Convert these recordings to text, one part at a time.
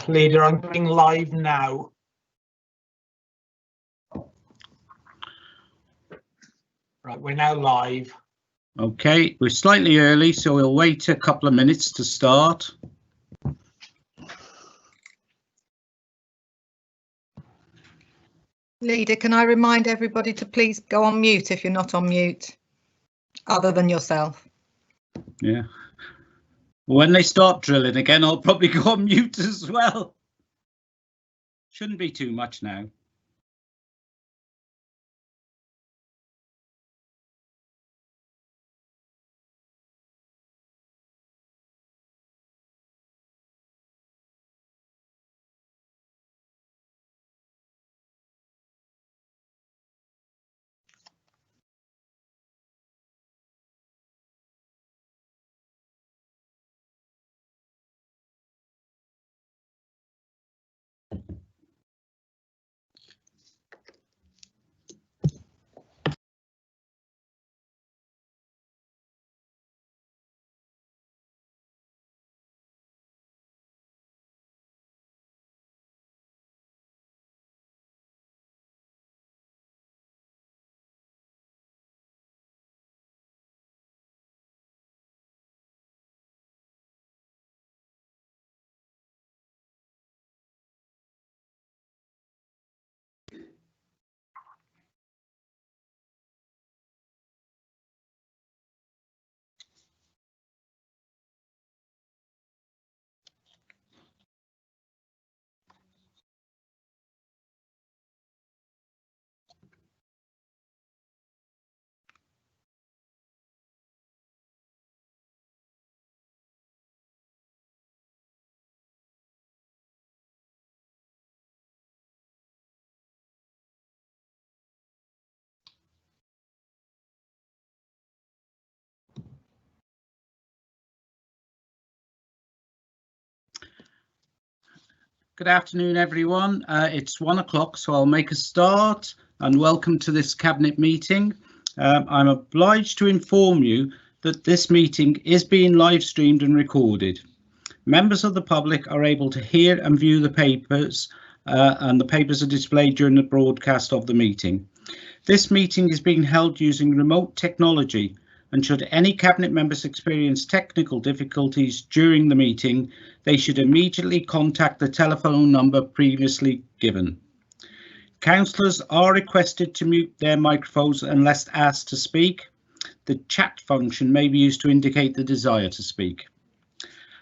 Leader, I'm going live now. Right, we're now live. Okay, we're slightly early, so we'll wait a couple of minutes to start. Leader, can I remind everybody to please go on mute if you're not on mute, other than yourself? Yeah. When they start drilling again, I'll probably go on mute as well. Shouldn't be too much now. Good afternoon, everyone. It's 1 o'clock, so I'll make a start and welcome to this Cabinet meeting. I'm obliged to inform you that this meeting is being live streamed and recorded. Members of the public are able to hear and view the papers, and the papers are displayed during the broadcast of the meeting. This meeting is being held using remote technology, and should any Cabinet members experience technical difficulties during the meeting, they should immediately contact the telephone number previously given. Councillors are requested to mute their microphones unless asked to speak. The chat function may be used to indicate the desire to speak.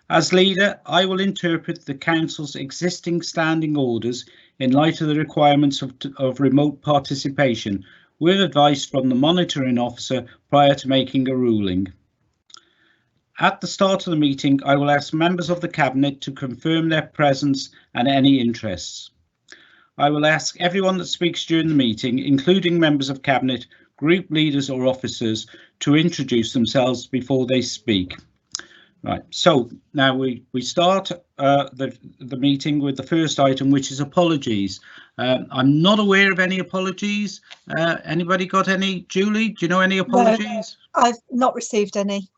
As leader, I will interpret the Council's existing standing orders in light of the requirements of remote participation, with advice from the monitoring officer prior to making a ruling. At the start of the meeting, I will ask members of the Cabinet to confirm their presence and any interests. I will ask everyone that speaks during the meeting, including members of Cabinet, group leaders or officers, to introduce themselves before they speak. Right, so now we start the meeting with the first item, which is apologies. I'm not aware of any apologies. Anybody got any? Julie, do you know any apologies? No, I've not received any.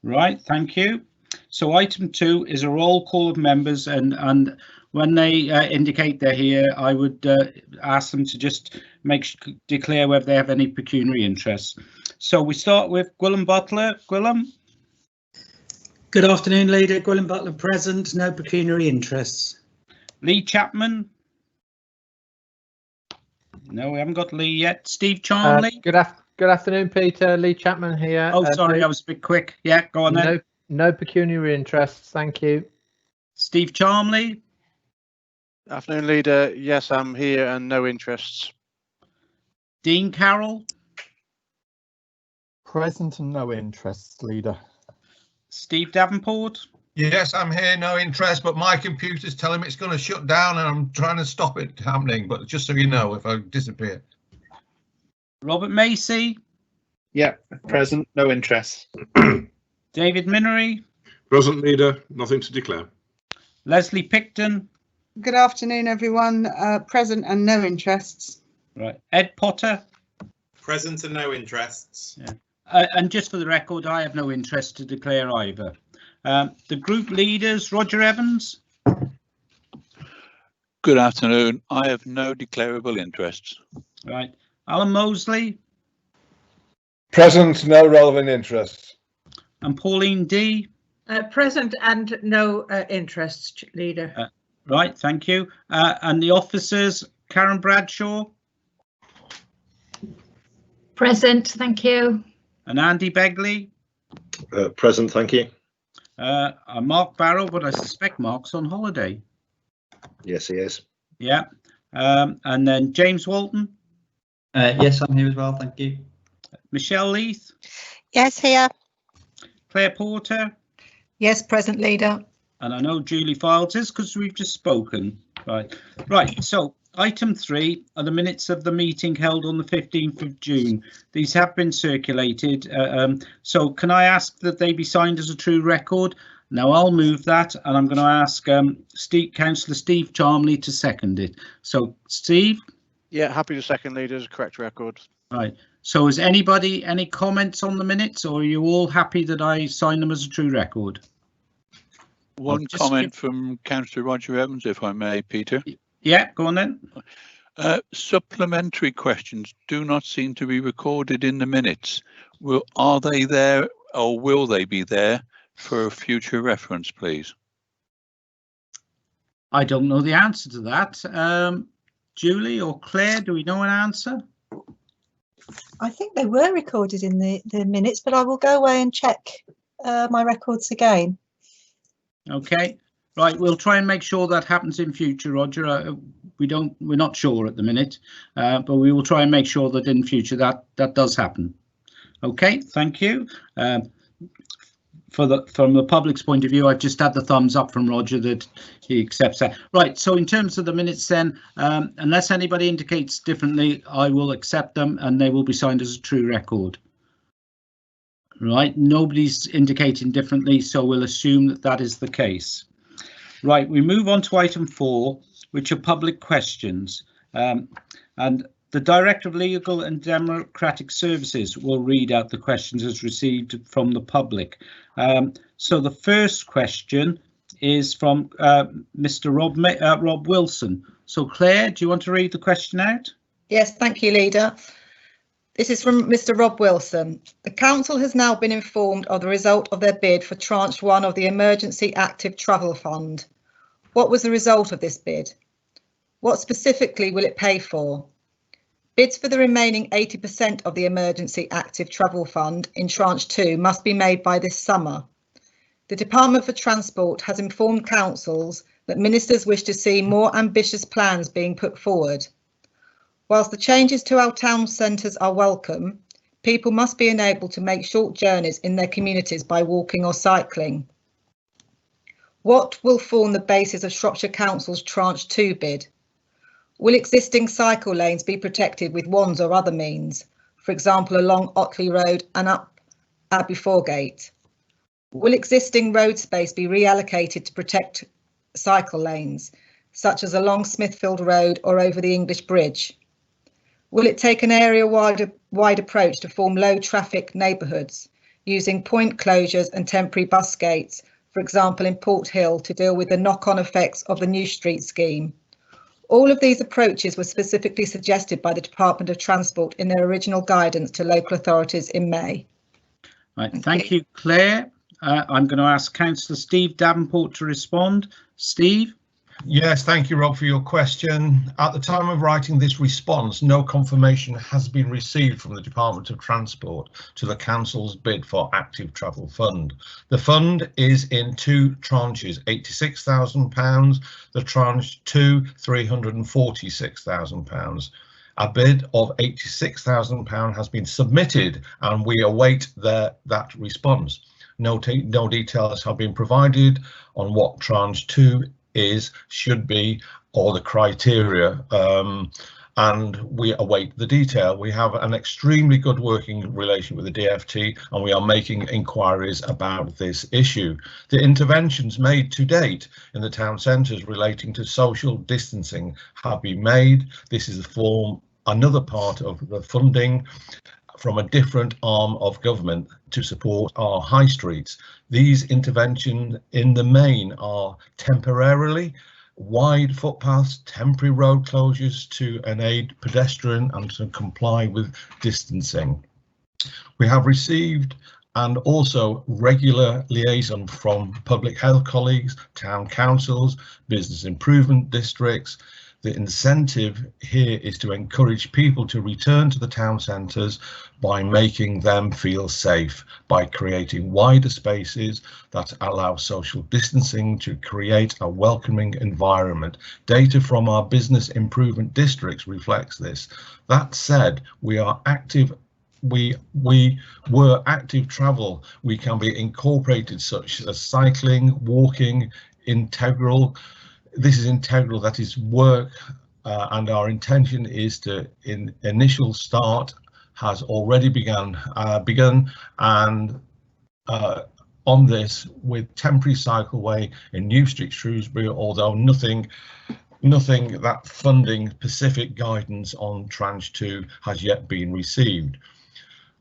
Right, thank you. So item 2 is a roll call of members, and when they indicate they're here, I would ask them to just declare whether they have any pecuniary interests. So we start with Gwilym Butler. Gwilym? Good afternoon, Leader. Gwilym Butler present, no pecuniary interests. Lee Chapman? No, we haven't got Lee yet. Steve Charmley? Good afternoon, Peter. Lee Chapman here. Oh, sorry, I was a bit quick. Yeah, go on then. No pecuniary interests, thank you. Steve Charmley? Afternoon, Leader. Yes, I'm here and no interests. Dean Carroll? Present and no interests, Leader. Steve Davenport? Yes, I'm here, no interest, but my computer's telling me it's going to shut down and I'm trying to stop it happening, but just so you know, if I disappear. Robert Macy? Yeah, present, no interest. David Minery? Present, Leader, nothing to declare. Leslie Picton? Good afternoon, everyone. Present and no interests. Right. Ed Potter? Present and no interests. Yeah. And just for the record, I have no interest to declare either. The group leaders, Roger Evans? Good afternoon. I have no declarable interests. Right. Alan Mosley Present, no relevant interests. and Pauline D. Present and no interests, Leader. Right, thank you. And the officers, Karen Bradshaw Present, thank you. and Andy Begley. Present, thank you. And Mark Barrow, but I suspect Mark's on holiday. Yes, he is. Yeah. And then James Walton. Yes, I'm here as well, thank you. Michelle Leith. Yes, here. Claire Porter. Yes, present, Leader. And I know Julie Files is because we've just spoken. Right. So item 3 are the minutes of the meeting held on the 15th of June. These have been circulated. So can I ask that they be signed as a true record? Now I'll move that, and I'm going to ask Councillor Steve Charmley to second it. So Steve? Yeah, happy to second, Leader, as a correct record. Right. So has anybody any comments on the minutes, or are you all happy that I sign them as a true record? One comment from Councillor Roger Evans, if I may, Peter. Yeah, go on then. Supplementary questions do not seem to be recorded in the minutes. Are they there, or will they be there for future reference, please? I don't know the answer to that. Julie or Claire, do we know an answer? I think they were recorded in the minutes, but I will go away and check my records again. Okay, right. We'll try and make sure that happens in future, Roger. We're not sure at the minute, but we will try and make sure that in future that does happen. Okay, thank you. From the public's point of view, I've just had the thumbs up from Roger that he accepts that. Right, so in terms of the minutes then, unless anybody indicates differently, I will accept them and they will be signed as a true record. Right, nobody's indicating differently, so we'll assume that that is the case. Right, we move on to item 4, which are public questions. And the Director of Legal and Democratic Services will read out the questions as received from the public. So the first question is from Mr. Rob Wilson. So Claire, do you want to read the question out? Yes, thank you, Leader. This is from Mr. Rob Wilson. The Council has now been informed of the result of their bid for Tranche 1 of the Emergency Active Travel Fund. What was the result of this bid? What specifically will it pay for? Bids for the remaining 80% of the Emergency Active Travel Fund in Tranche 2 must be made by this summer. The Department for Transport has informed councils that ministers wish to see more ambitious plans being put forward. Whilst the changes to our town centres are welcome, people must be enabled to make short journeys in their communities by walking or cycling. What will form the basis of Shropshire Council's Tranche 2 bid? Will existing cycle lanes be protected with wands or other means, for example along Otley Road and up Abbey Foregate? Will existing road space be reallocated to protect cycle lanes, such as along Smithfield Road or over the English Bridge? Will it take an area-wide approach to form low-traffic neighbourhoods, using point closures and temporary bus gates, for example in Port Hill, to deal with the knock-on effects of the New Street scheme? All of these approaches were specifically suggested by the Department of Transport in their original guidance to local authorities in May. Right, thank you, Claire. I'm going to ask Councillor Steve Davenport to respond. Steve? Yes, thank you, Rob, for your question. At the time of writing this response, no confirmation has been received from the Department of Transport to the Council's bid for Active Travel Fund. The fund is in 2 tranches, £86,000, the tranche 2, £346,000. A bid of £86,000 has been submitted and we await that response. No details have been provided on what tranche 2 should be, or the criteria, and we await the detail. We have an extremely good working relation with the DFT and we are making inquiries about this issue. The interventions made to date in the town centres relating to social distancing have been made. This is another part of the funding from a different arm of government to support our high streets. These interventions in the main are temporarily wide footpaths, temporary road closures to aid pedestrian and to comply with distancing. We have received and also regular liaison from public health colleagues, town councils, business improvement districts. The incentive here is to encourage people to return to the town centres by making them feel safe, by creating wider spaces that allow social distancing to create a welcoming environment. Data from our business improvement districts reflects this. That said, we are active. We were active travel. We can be incorporated such as cycling, walking, integral. This is integral, that is work, and our intention is to, in initial start, has already begun and on this with temporary cycleway in New Street, Shrewsbury, although nothing that funding specific guidance on tranche 2 has yet been received.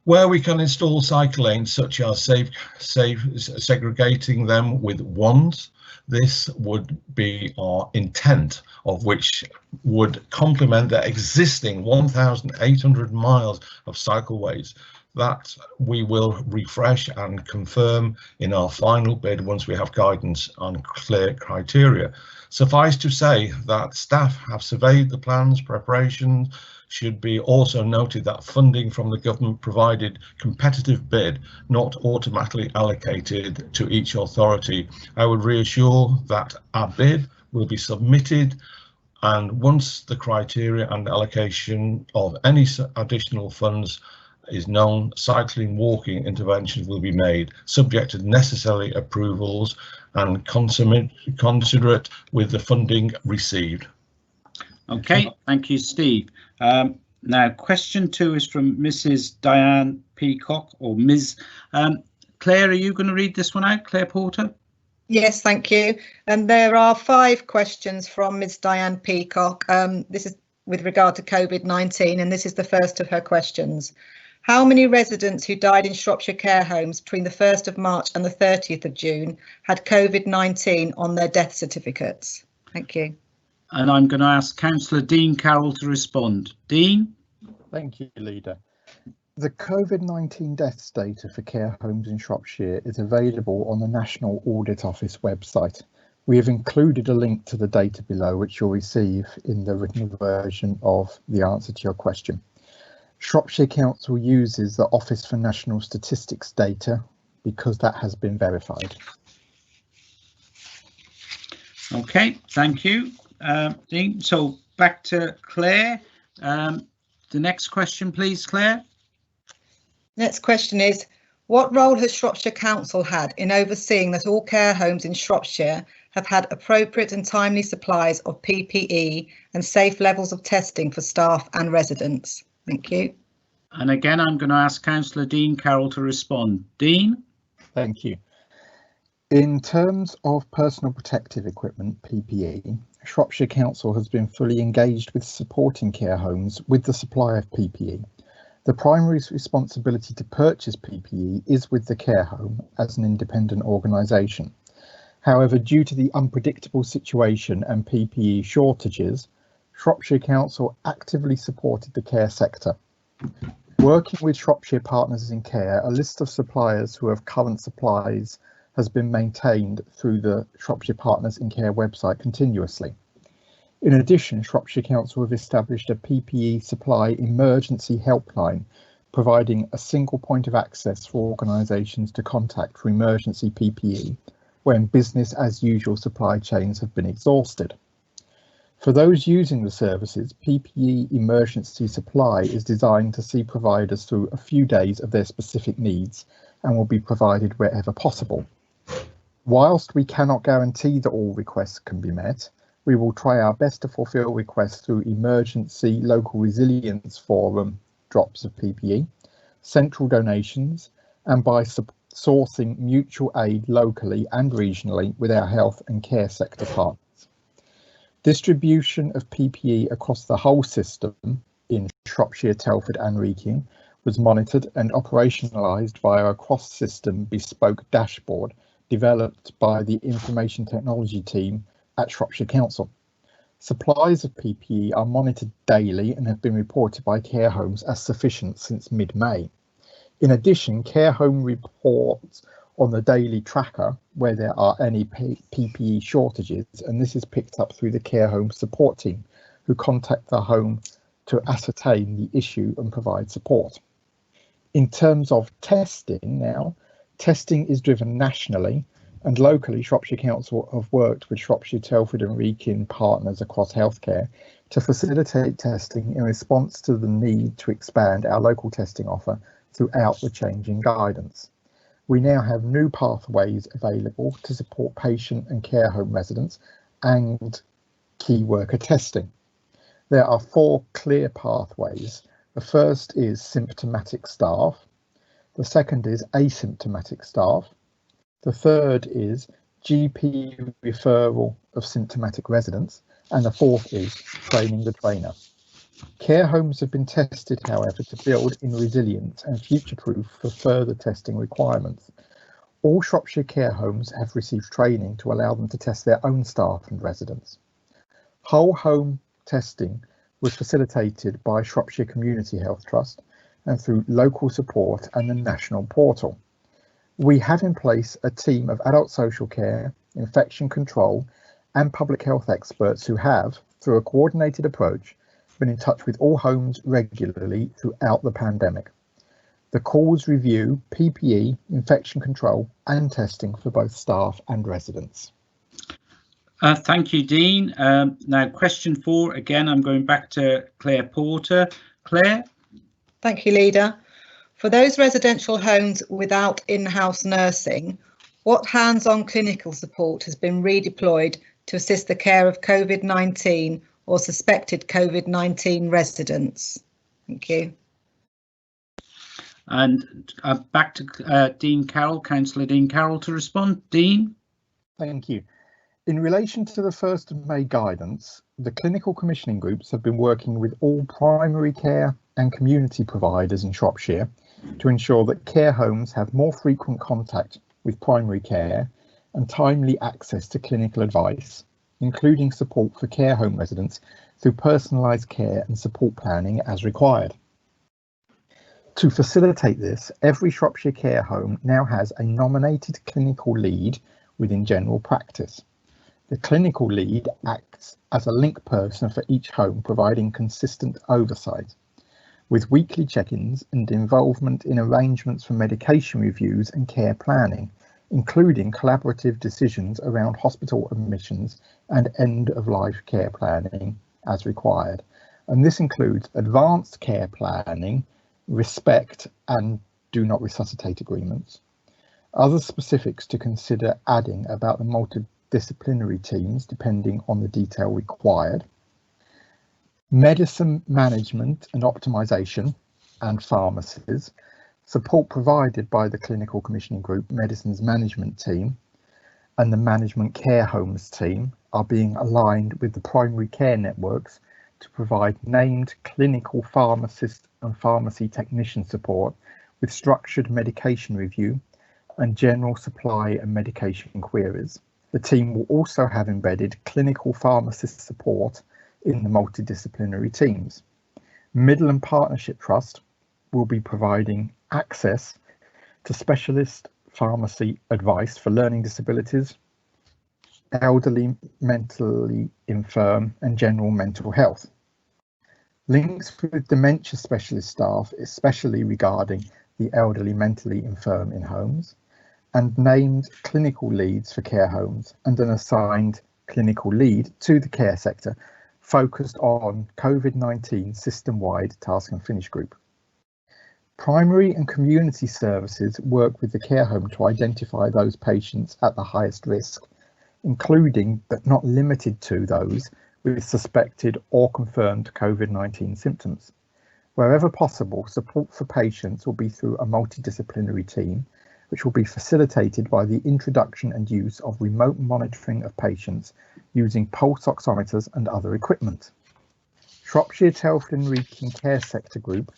Where we can install cycle lanes, such as segregating them with wands, this would be our intent, of which would complement the existing 1,800 miles of cycleways that we will refresh and confirm in our final bid once we have guidance on clear criteria. Suffice to say that staff have surveyed the plans. Preparations should be also noted that funding from the government provided competitive bid, not automatically allocated to each authority. I would reassure that our bid will be submitted, and once the criteria and allocation of any additional funds is known, cycling, walking interventions will be made, subject to necessary approvals and considerate with the funding received. Okay, thank you, Steve. Now, question 2 is from Mrs. Diane Peacock, or Ms. Claire, are you going to read this one out, Claire Porter? Yes, thank you. And there are 5 questions from Ms. Diane Peacock. This is with regard to COVID-19, and this is the first of her questions. How many residents who died in Shropshire care homes between the 1st of March and the 30th of June had COVID-19 on their death certificates? Thank you. And I'm going to ask Councillor Dean Carroll to respond. Dean? Thank you, Leader. The COVID-19 deaths data for care homes in Shropshire is available on the National Audit Office website. We have included a link to the data below, which you'll receive in the written version of the answer to your question. Shropshire Council uses the Office for National Statistics data because that has been verified. Okay, thank you, Dean. So back to Claire. The next question, please, Claire. Next question is, what role has Shropshire Council had in overseeing that all care homes in Shropshire have had appropriate and timely supplies of PPE and safe levels of testing for staff and residents? Thank you. And again, I'm going to ask Councillor Dean Carroll to respond. Dean? Thank you. In terms of personal protective equipment, PPE, Shropshire Council has been fully engaged with supporting care homes with the supply of PPE. The primary responsibility to purchase PPE is with the care home as an independent organisation. However, due to the unpredictable situation and PPE shortages, Shropshire Council actively supported the care sector. Working with Shropshire Partners in Care, a list of suppliers who have current supplies has been maintained through the Shropshire Partners in Care website continuously. In addition, Shropshire Council have established a PPE supply emergency helpline, providing a single point of access for organisations to contact for emergency PPE when business as usual supply chains have been exhausted. For those using the services, PPE emergency supply is designed to see providers through a few days of their specific needs and will be provided wherever possible. Whilst we cannot guarantee that all requests can be met, we will try our best to fulfil requests through emergency local resilience forum drops of PPE, central donations, and by sourcing mutual aid locally and regionally with our health and care sector partners. Distribution of PPE across the whole system in Shropshire, Telford and Wrekin was monitored and operationalised via a cross-system bespoke dashboard developed by the information technology team at Shropshire Council. Supplies of PPE are monitored daily and have been reported by care homes as sufficient since mid-May. In addition, care home reports on the daily tracker where there are any PPE shortages, and this is picked up through the care home support team, who contact the home to ascertain the issue and provide support. In terms of testing now, testing is driven nationally, and locally Shropshire Council have worked with Shropshire, Telford and Wrekin partners across healthcare to facilitate testing in response to the need to expand our local testing offer throughout the changing guidance. We now have new pathways available to support patient and care home residents and key worker testing. There are 4 clear pathways. The first is symptomatic staff. The second is asymptomatic staff. The third is GP referral of symptomatic residents. And the fourth is training the trainer. Care homes have been tested, however, to build in resilience and future-proof for further testing requirements. All Shropshire care homes have received training to allow them to test their own staff and residents. Whole home testing was facilitated by Shropshire Community Health Trust and through local support and the national portal. We have in place a team of adult social care, infection control and public health experts who have, through a coordinated approach, been in touch with all homes regularly throughout the pandemic. The calls review PPE, infection control and testing for both staff and residents. Thank you, Dean. Now, question 4, again, I'm going back to Claire Porter. Claire? Thank you, Leader. For those residential homes without in-house nursing, what hands-on clinical support has been redeployed to assist the care of COVID-19 or suspected COVID-19 residents? Thank you. And back to Dean Carroll, Councillor Dean Carroll, to respond. Dean? Thank you. In relation to the 1st of May guidance, the clinical commissioning groups have been working with all primary care and community providers in Shropshire to ensure that care homes have more frequent contact with primary care and timely access to clinical advice, including support for care home residents through personalised care and support planning as required. To facilitate this, every Shropshire care home now has a nominated clinical lead within general practice. The clinical lead acts as a link person for each home, providing consistent oversight, with weekly check-ins and involvement in arrangements for medication reviews and care planning, including collaborative decisions around hospital admissions and end-of-life care planning as required. And this includes advanced care planning, respect and do not resuscitate agreements. Other specifics to consider adding about the multidisciplinary teams depending on the detail required. Medicine management and optimisation and pharmacies. Support provided by the clinical commissioning group, medicines management team and the management care homes team are being aligned with the primary care networks to provide named clinical pharmacist and pharmacy technician support with structured medication review and general supply and medication queries. The team will also have embedded clinical pharmacist support in the multidisciplinary teams. Midland Partnership Trust will be providing access to specialist pharmacy advice for learning disabilities, elderly, mentally infirm and general mental health. Links with dementia specialist staff, especially regarding the elderly mentally infirm in homes, and named clinical leads for care homes and an assigned clinical lead to the care sector focused on COVID-19 system-wide task and finish group. Primary and community services work with the care home to identify those patients at the highest risk, including but not limited to those with suspected or confirmed COVID-19 symptoms. Wherever possible, support for patients will be through a multidisciplinary team, which will be facilitated by the introduction and use of remote monitoring of patients using pulse oximeters and other equipment. Shropshire, Telford and Wrekin Care Sector Group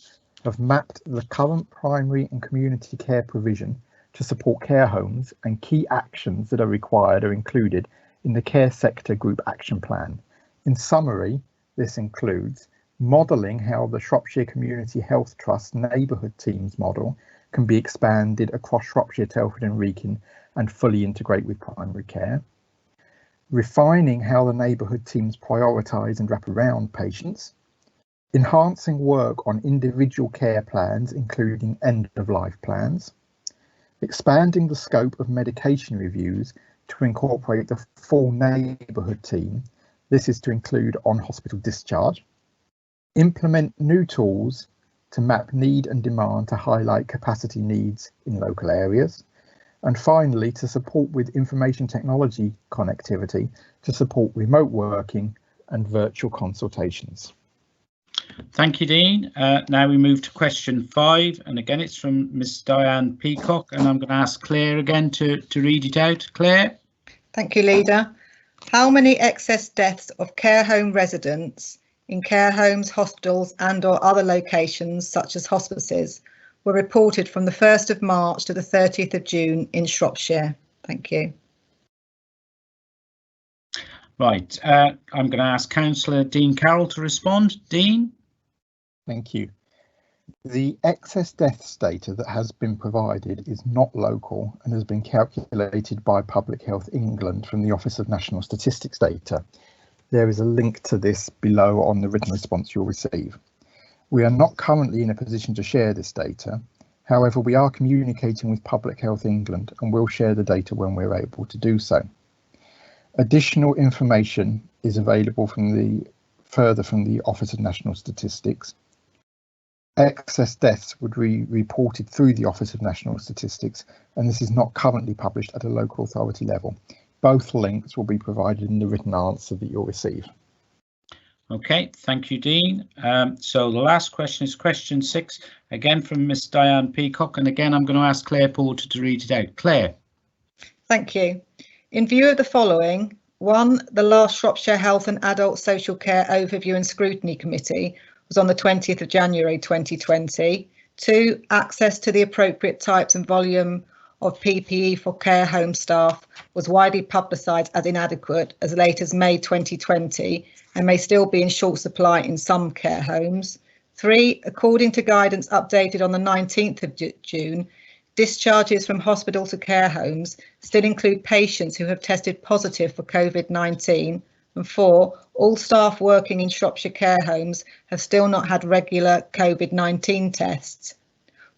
have mapped the current primary and community care provision to support care homes, and key actions that are required are included in the Care Sector Group Action Plan. In summary, this includes modelling how the Shropshire Community Health Trust neighbourhood teams model can be expanded across Shropshire, Telford and Wrekin and fully integrate with primary care, refining how the neighbourhood teams prioritise and wrap around patients, enhancing work on individual care plans, including end-of-life plans, expanding the scope of medication reviews to incorporate the full neighbourhood team. This is to include on-hospital discharge, implement new tools to map need and demand to highlight capacity needs in local areas, and finally to support with information technology connectivity to support remote working and virtual consultations. Thank you, Dean. Now we move to question 5, and again it's from Miss Diane Peacock, and I'm going to ask Claire again to read it out. Claire. Thank you, Leader. How many excess deaths of care home residents in care homes, hospitals and/or other locations such as hospices were reported from the 1st of March to the 30th of June in Shropshire? Thank you. Right, I'm going to ask Councillor Dean Carroll to respond. Dean. Thank you. The excess deaths data that has been provided is not local and has been calculated by Public Health England from the Office of National Statistics data. There is a link to this below on the written response you'll receive. We are not currently in a position to share this data. However, we are communicating with Public Health England and will share the data when we're able to do so. Additional information is available from the Office of National Statistics. Excess deaths would be reported through the Office of National Statistics, and this is not currently published at a local authority level. Both links will be provided in the written answer that you'll receive. Okay, thank you, Dean. So the last question is question 6, again from Miss Diane Peacock, and again I'm going to ask Claire Porter to read it out. Claire. Thank you. In view of the following: 1, the last Shropshire Health and Adult Social Care Overview and Scrutiny Committee was on the 20th of January 2020. 2, access to the appropriate types and volume of PPE for care home staff was widely publicised as inadequate as late as May 2020 and may still be in short supply in some care homes. 3, according to guidance updated on the 19th of June, discharges from hospital to care homes still include patients who have tested positive for COVID-19. And 4, all staff working in Shropshire care homes have still not had regular COVID-19 tests.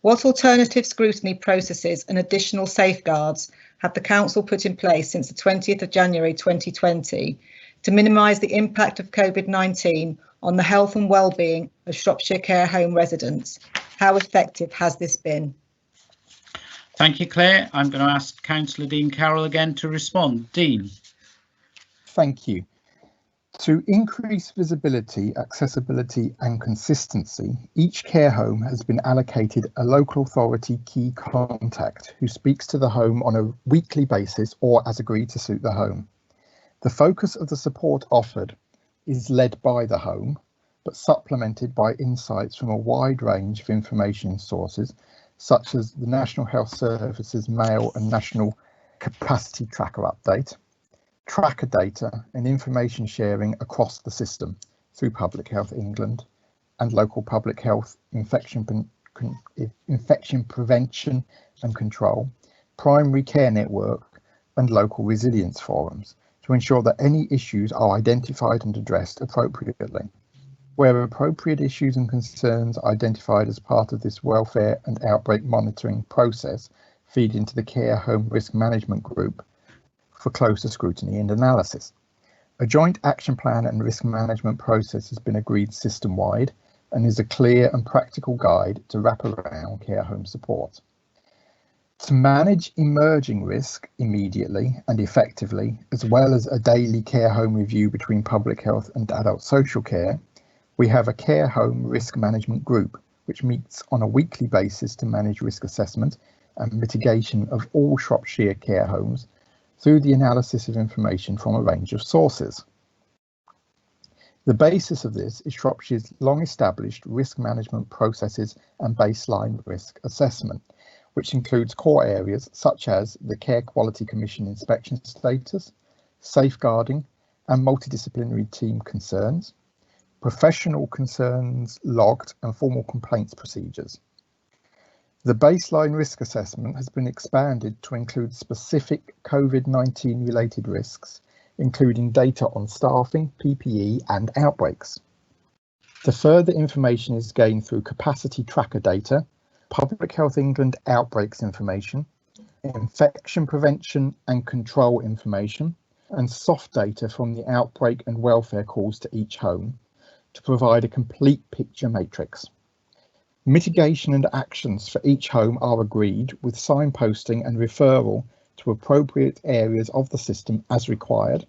What alternative scrutiny processes and additional safeguards have the Council put in place since the 20th of January 2020 to minimise the impact of COVID-19 on the health and well-being of Shropshire care home residents? How effective has this been? Thank you, Claire. I'm going to ask Councillor Dean Carroll again to respond. Dean. Thank you. To increase visibility, accessibility and consistency, each care home has been allocated a local authority key contact who speaks to the home on a weekly basis or as agreed to suit the home. The focus of the support offered is led by the home, but supplemented by insights from a wide range of information sources, such as the National Health Service's Mail and National Capacity Tracker update, tracker data and information sharing across the system through Public Health England and local public health infection prevention and control, primary care network and local resilience forums to ensure that any issues are identified and addressed appropriately. Where appropriate issues and concerns identified as part of this welfare and outbreak monitoring process feed into the care home risk management group for closer scrutiny and analysis. A joint action plan and risk management process has been agreed system-wide and is a clear and practical guide to wrap around care home support. To manage emerging risk immediately and effectively, as well as a daily care home review between public health and adult social care, we have a care home risk management group, which meets on a weekly basis to manage risk assessment and mitigation of all Shropshire care homes through the analysis of information from a range of sources. The basis of this is Shropshire's long-established risk management processes and baseline risk assessment, which includes core areas such as the Care Quality Commission inspection status, safeguarding and multidisciplinary team concerns, professional concerns logged and formal complaints procedures. The baseline risk assessment has been expanded to include specific COVID-19 related risks, including data on staffing, PPE and outbreaks. The further information is gained through capacity tracker data, Public Health England outbreaks information, infection prevention and control information, and soft data from the outbreak and welfare calls to each home to provide a complete picture matrix. Mitigation and actions for each home are agreed with signposting and referral to appropriate areas of the system as required,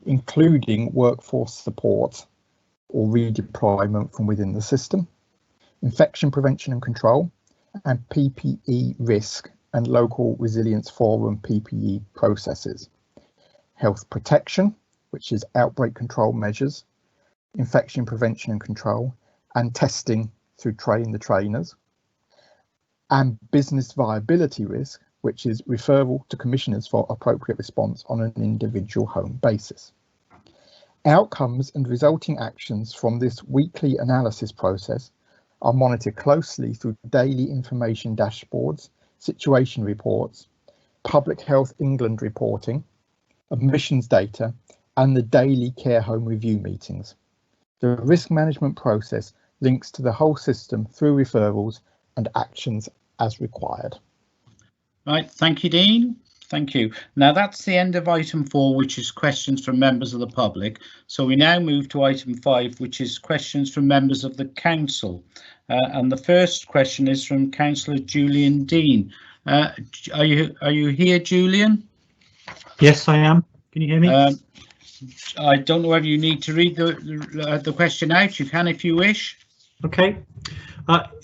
including workforce support or redeployment from within the system, infection prevention and control, and PPE risk and local resilience forum PPE processes, health protection, which is outbreak control measures, infection prevention and control, and testing through train the trainers, and business viability risk, which is referral to commissioners for appropriate response on an individual home basis. Outcomes and resulting actions from this weekly analysis process are monitored closely through daily information dashboards, situation reports, Public Health England reporting, admissions data, and the daily care home review meetings. The risk management process links to the whole system through referrals and actions as required. Right, thank you, Dean. Thank you. Now that's the end of item 4, which is questions from members of the public. So we now move to item 5, which is questions from members of the council. And the first question is from Councillor Julian Dean. Are you here, Julian? Yes, I am. Can you hear me? I don't know whether you need to read the question out. You can if you wish. Okay.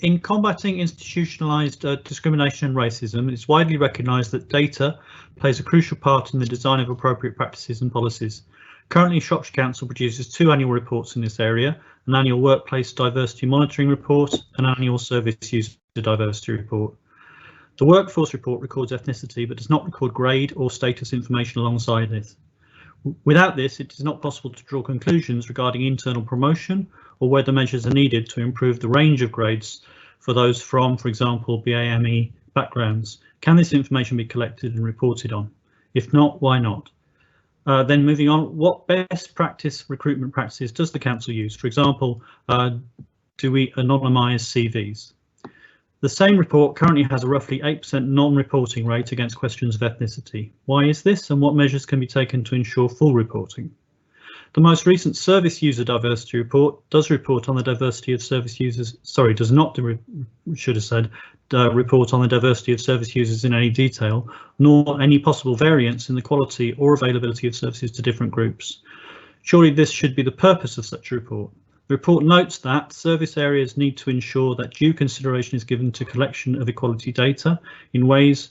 In combating institutionalised discrimination and racism, it's widely recognised that data plays a crucial part in the design of appropriate practices and policies. Currently, Shropshire Council produces 2 annual reports in this area, an annual workplace diversity monitoring report and an annual service user diversity report. The workforce report records ethnicity but does not record grade or status information alongside it. Without this, it is not possible to draw conclusions regarding internal promotion or whether measures are needed to improve the range of grades for those from, for example, BAME backgrounds. Can this information be collected and reported on? If not, why not? Then moving on, what best practice recruitment practices does the council use? For example, do we anonymise CVs? The same report currently has a roughly 8% non-reporting rate against questions of ethnicity. Why is this, and what measures can be taken to ensure full reporting? The most recent service user diversity report does report on the diversity of service users, does not, should have said, report on the diversity of service users in any detail, nor any possible variance in the quality or availability of services to different groups. Surely this should be the purpose of such a report. The report notes that service areas need to ensure that due consideration is given to collection of equality data in ways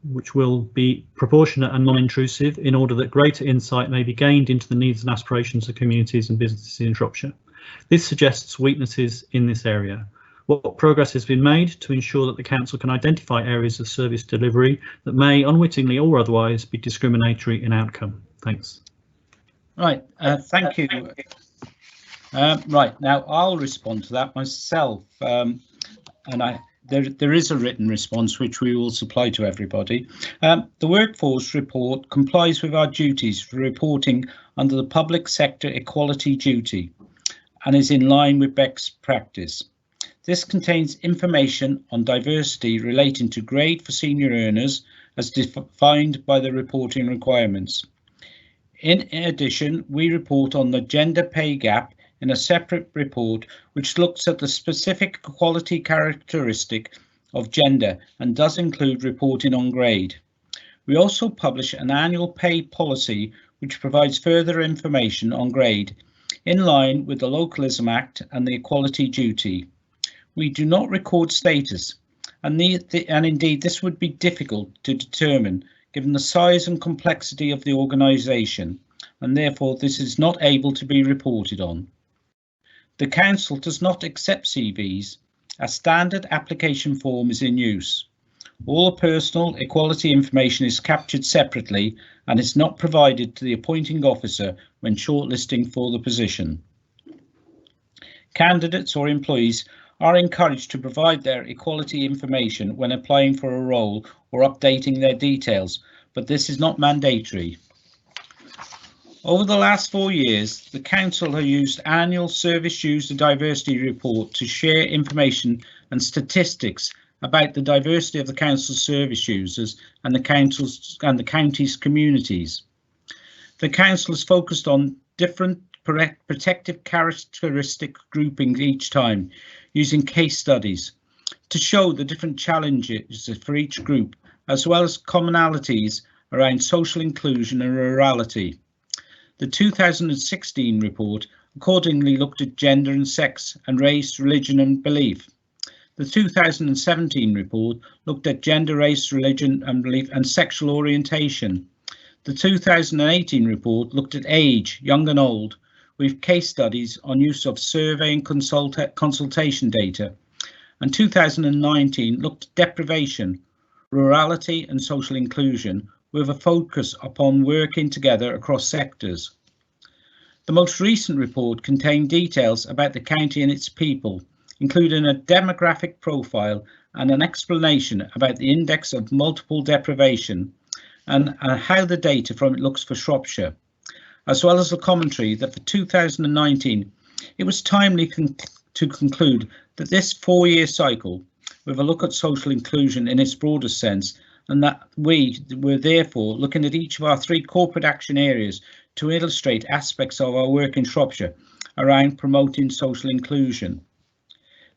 which will be proportionate and non-intrusive in order that greater insight may be gained into the needs and aspirations of communities and businesses in Shropshire. This suggests weaknesses in this area. What progress has been made to ensure that the council can identify areas of service delivery that may unwittingly or otherwise be discriminatory in outcome? Thanks. Right, thank you. Right, now I'll respond to that myself, and there is a written response which we will supply to everybody. The workforce report complies with our duties for reporting under the public sector equality duty and is in line with best practice. This contains information on diversity relating to grade for senior earners as defined by the reporting requirements. In addition, we report on the gender pay gap in a separate report which looks at the specific quality characteristic of gender and does include reporting on grade. We also publish an annual pay policy which provides further information on grade in line with the Localism Act and the Equality Duty. We do not record status, and indeed this would be difficult to determine given the size and complexity of the organisation, and therefore this is not able to be reported on. The council does not accept CVs. A standard application form is in use. All personal equality information is captured separately and is not provided to the appointing officer when shortlisting for the position. Candidates or employees are encouraged to provide their equality information when applying for a role or updating their details, but this is not mandatory. Over the last 4 years, the Council has used annual service user diversity report to share information and statistics about the diversity of the Council's service users and the county's communities. The Council is focused on different protective characteristic groupings each time, using case studies to show the different challenges for each group, as well as commonalities around social inclusion and rurality. The 2016 report accordingly looked at gender and sex and race, religion and belief. The 2017 report looked at gender, race, religion and belief and sexual orientation. The 2018 report looked at age, young and old, with case studies on use of survey and consultation data. And 2019 looked at deprivation, rurality and social inclusion, with a focus upon working together across sectors. The most recent report contained details about the county and its people, including a demographic profile and an explanation about the index of multiple deprivation and how the data from it looks for Shropshire, as well as the commentary that for 2019 it was timely to conclude that this 4-year cycle, with a look at social inclusion in its broadest sense, and that we were therefore looking at each of our 3 corporate action areas to illustrate aspects of our work in Shropshire around promoting social inclusion.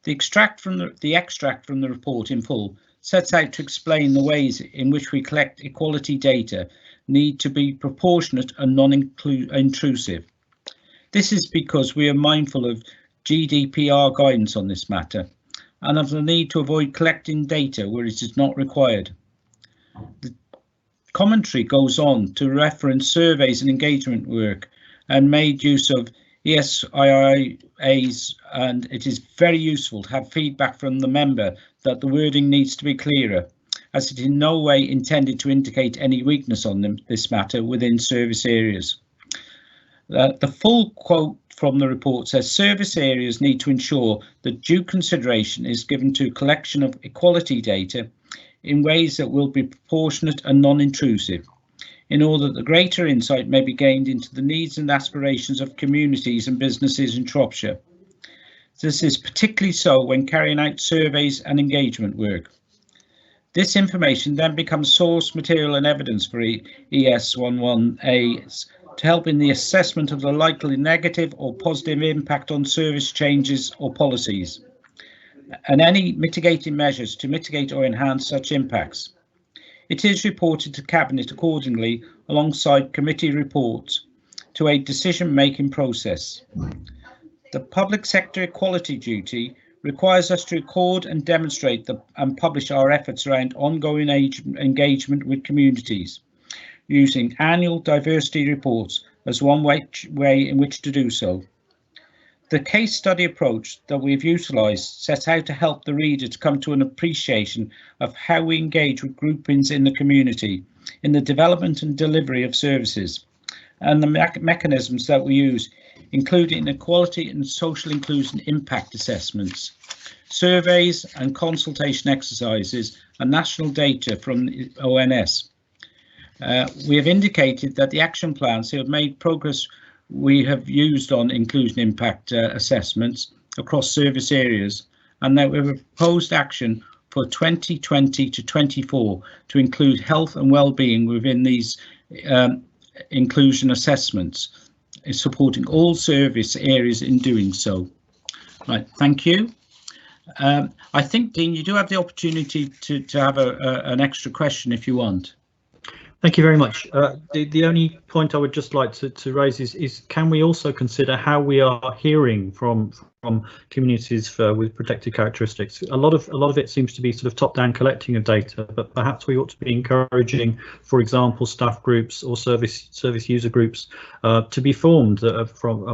The extract from the report in full sets out to explain the ways in which we collect equality data need to be proportionate and non-intrusive. This is because we are mindful of GDPR guidance on this matter and of the need to avoid collecting data where it is not required. The commentary goes on to reference surveys and engagement work and made use of ESIAs, and it is very useful to have feedback from the member that the wording needs to be clearer, as it in no way intended to indicate any weakness on this matter within service areas. The full quote from the report says service areas need to ensure that due consideration is given to collection of equality data in ways that will be proportionate and non-intrusive, in order that the greater insight may be gained into the needs and aspirations of communities and businesses in Shropshire. This is particularly so when carrying out surveys and engagement work. This information then becomes source material and evidence for ES11As to help in the assessment of the likely negative or positive impact on service changes or policies, and any mitigating measures to mitigate or enhance such impacts. It is reported to Cabinet accordingly alongside committee reports to a decision-making process. The public sector equality duty requires us to record and demonstrate and publish our efforts around ongoing engagement with communities, using annual diversity reports as one way in which to do so. The case study approach that we've utilised sets out to help the reader to come to an appreciation of how we engage with groupings in the community in the development and delivery of services, and the mechanisms that we use, including equality and social inclusion impact assessments, surveys and consultation exercises, and national data from the ONS. We have indicated that the action plans have made progress we have used on inclusion impact assessments across service areas, and that we have proposed action for 2020 to 24 to include health and well-being within these inclusion assessments, supporting all service areas in doing so. Right, thank you. I think, Dean, you do have the opportunity to have an extra question if you want. Thank you very much. The only point I would just like to raise is can we also consider how we are hearing from communities with protected characteristics? A lot of it seems to be sort of top-down collecting of data, but perhaps we ought to be encouraging, for example, staff groups or service user groups to be formed from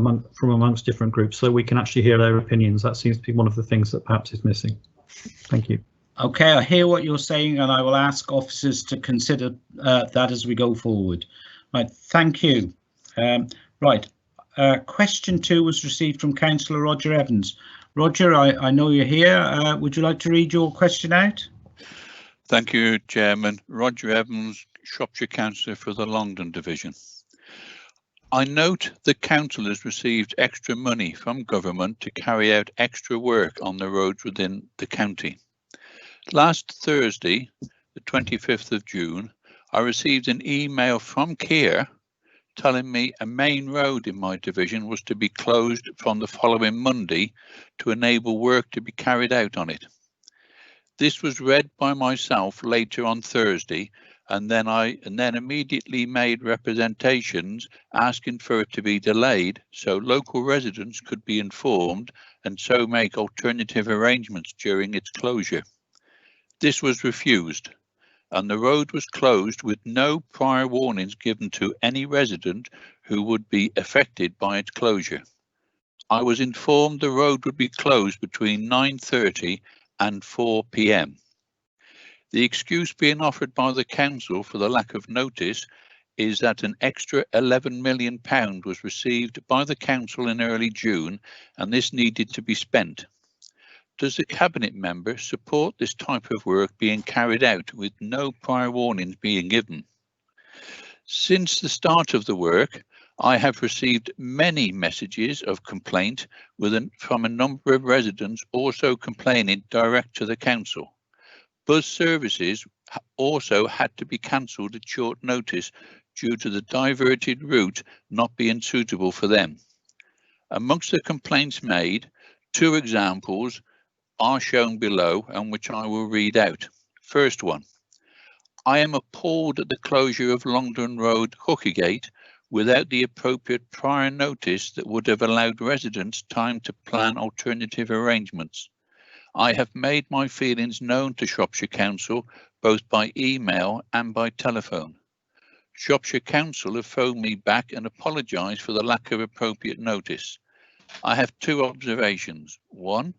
amongst different groups, so we can actually hear their opinions. That seems to be one of the things that perhaps is missing. Thank you. Okay, I hear what you're saying, and I will ask officers to consider that as we go forward. Right, thank you. Right, question 2 was received from Councillor Roger Evans. Roger, I know you're here. Would you like to read your question out? Thank you, Chairman. Roger Evans, Shropshire Councillor for the Longdon Division. I note the council has received extra money from government to carry out extra work on the roads within the county. Last Thursday, the 25th of June, I received an email from Keir telling me a main road in my division was to be closed from the following Monday to enable work to be carried out on it. This was read by myself later on Thursday, and then immediately made representations asking for it to be delayed so local residents could be informed and so make alternative arrangements during its closure. This was refused, and the road was closed with no prior warnings given to any resident who would be affected by its closure. I was informed the road would be closed between 9:30 and 4 p.m. The excuse being offered by the council for the lack of notice is that an extra £11 million was received by the council in early June, and this needed to be spent. Does the Cabinet member support this type of work being carried out with no prior warnings being given? Since the start of the work, I have received many messages of complaint from a number of residents also complaining direct to the council. Bus services also had to be cancelled at short notice due to the diverted route not being suitable for them. Amongst the complaints made, 2 examples are shown below and which I will read out. First one, I am appalled at the closure of Longdon Road Hookygate without the appropriate prior notice that would have allowed residents time to plan alternative arrangements. I have made my feelings known to Shropshire Council both by email and by telephone. Shropshire Council have phoned me back and apologised for the lack of appropriate notice. I have 2 observations. 1,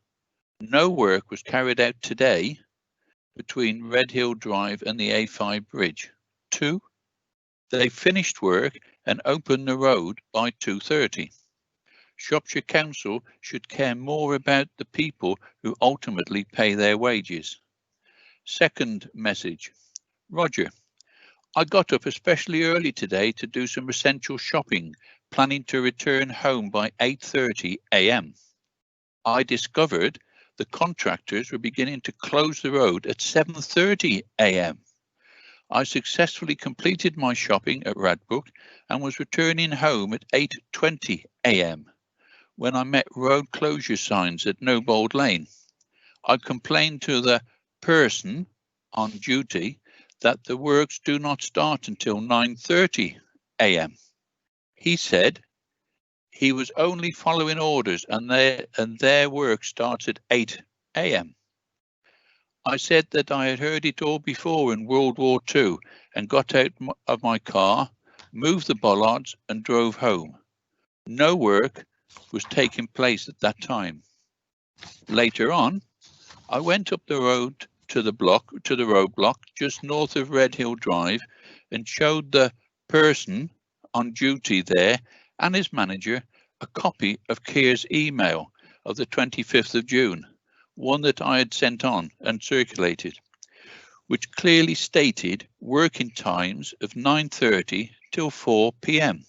no work was carried out today between Redhill Drive and the A5 bridge. 2, they finished work and opened the road by 2:30. Shropshire Council should care more about the people who ultimately pay their wages. Second message. Roger, I got up especially early today to do some essential shopping, planning to return home by 8:30 a.m. I discovered the contractors were beginning to close the road at 7:30 a.m. I successfully completed my shopping at Radbrook and was returning home at 8:20 a.m. when I met road closure signs at Nobold Lane. I complained to the person on duty that the works do not start until 9:30 a.m. He said he was only following orders and their work starts at 8 a.m. I said that I had heard it all before in World War II and got out of my car, moved the bollards and drove home. No work was taking place at that time. Later on, I went up the road to the roadblock just north of Redhill Drive and showed the person on duty there and his manager a copy of Keir's email of the 25th of June, one that I had sent on and circulated, which clearly stated working times of 9:30 till 4 p.m.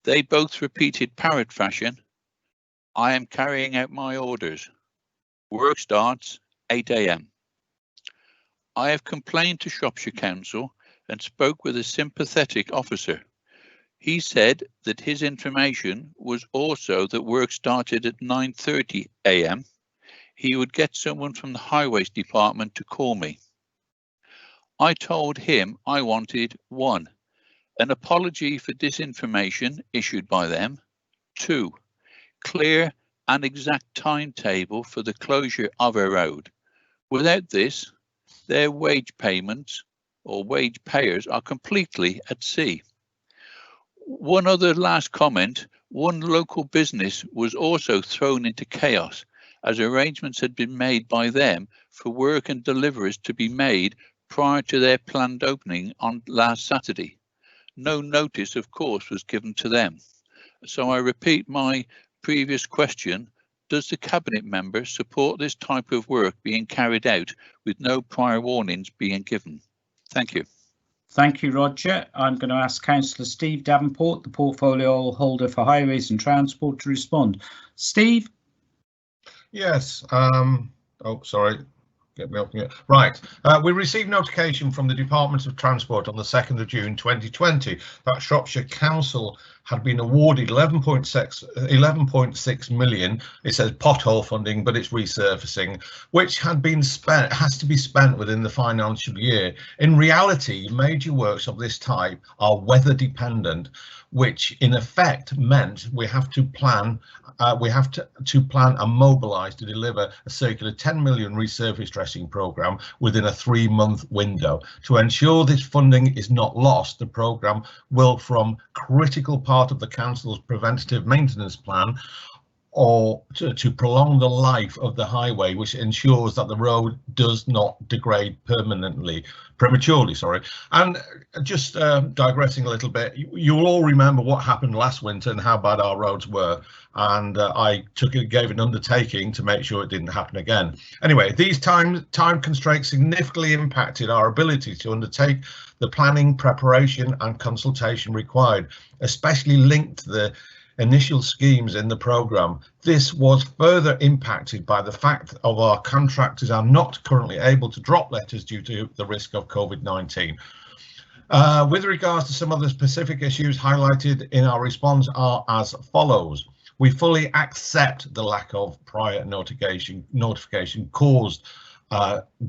They both repeated parrot fashion, I am carrying out my orders. Work starts 8 a.m. I have complained to Shropshire Council and spoke with a sympathetic officer. He said that his information was also that work started at 9:30 a.m. He would get someone from the Highways Department to call me. I told him I wanted 1, an apology for disinformation issued by them, 2, clear and exact timetable for the closure of a road. Without this, their wage payments or wage payers are completely at sea. One other last comment, one local business was also thrown into chaos as arrangements had been made by them for work and deliveries to be made prior to their planned opening on last Saturday. No notice, of course, was given to them. So I repeat my previous question. Does the Cabinet member support this type of work being carried out with no prior warnings being given? Thank you. Thank you, Roger. I'm going to ask Councillor Steve Davenport, the portfolio holder for Highways and Transport, to respond. Steve? Yes. Oh, sorry. Get me up here. Right. We received notification from the Department of Transport on the 2nd of June 2020 that Shropshire Council had been awarded 11.6 million. It says pothole funding, but it's resurfacing, which has to be spent within the financial year. In reality, major works of this type are weather dependent, which in effect meant we have to plan and mobilise to deliver a circular 10 million resurface dressing programme within a 3-month window. To ensure this funding is not lost, the programme will form critical part of the council's preventative maintenance plan, or to prolong the life of the highway, which ensures that the road does not degrade prematurely. And just digressing a little bit, you'll all remember what happened last winter and how bad our roads were, and I gave an undertaking to make sure it didn't happen again. Anyway, these time constraints significantly impacted our ability to undertake the planning, preparation and consultation required, especially linked to the initial schemes in the programme. This was further impacted by the fact of our contractors are not currently able to drop letters due to the risk of COVID-19. With regards to some of the specific issues highlighted in our response are as follows. We fully accept the lack of prior notification caused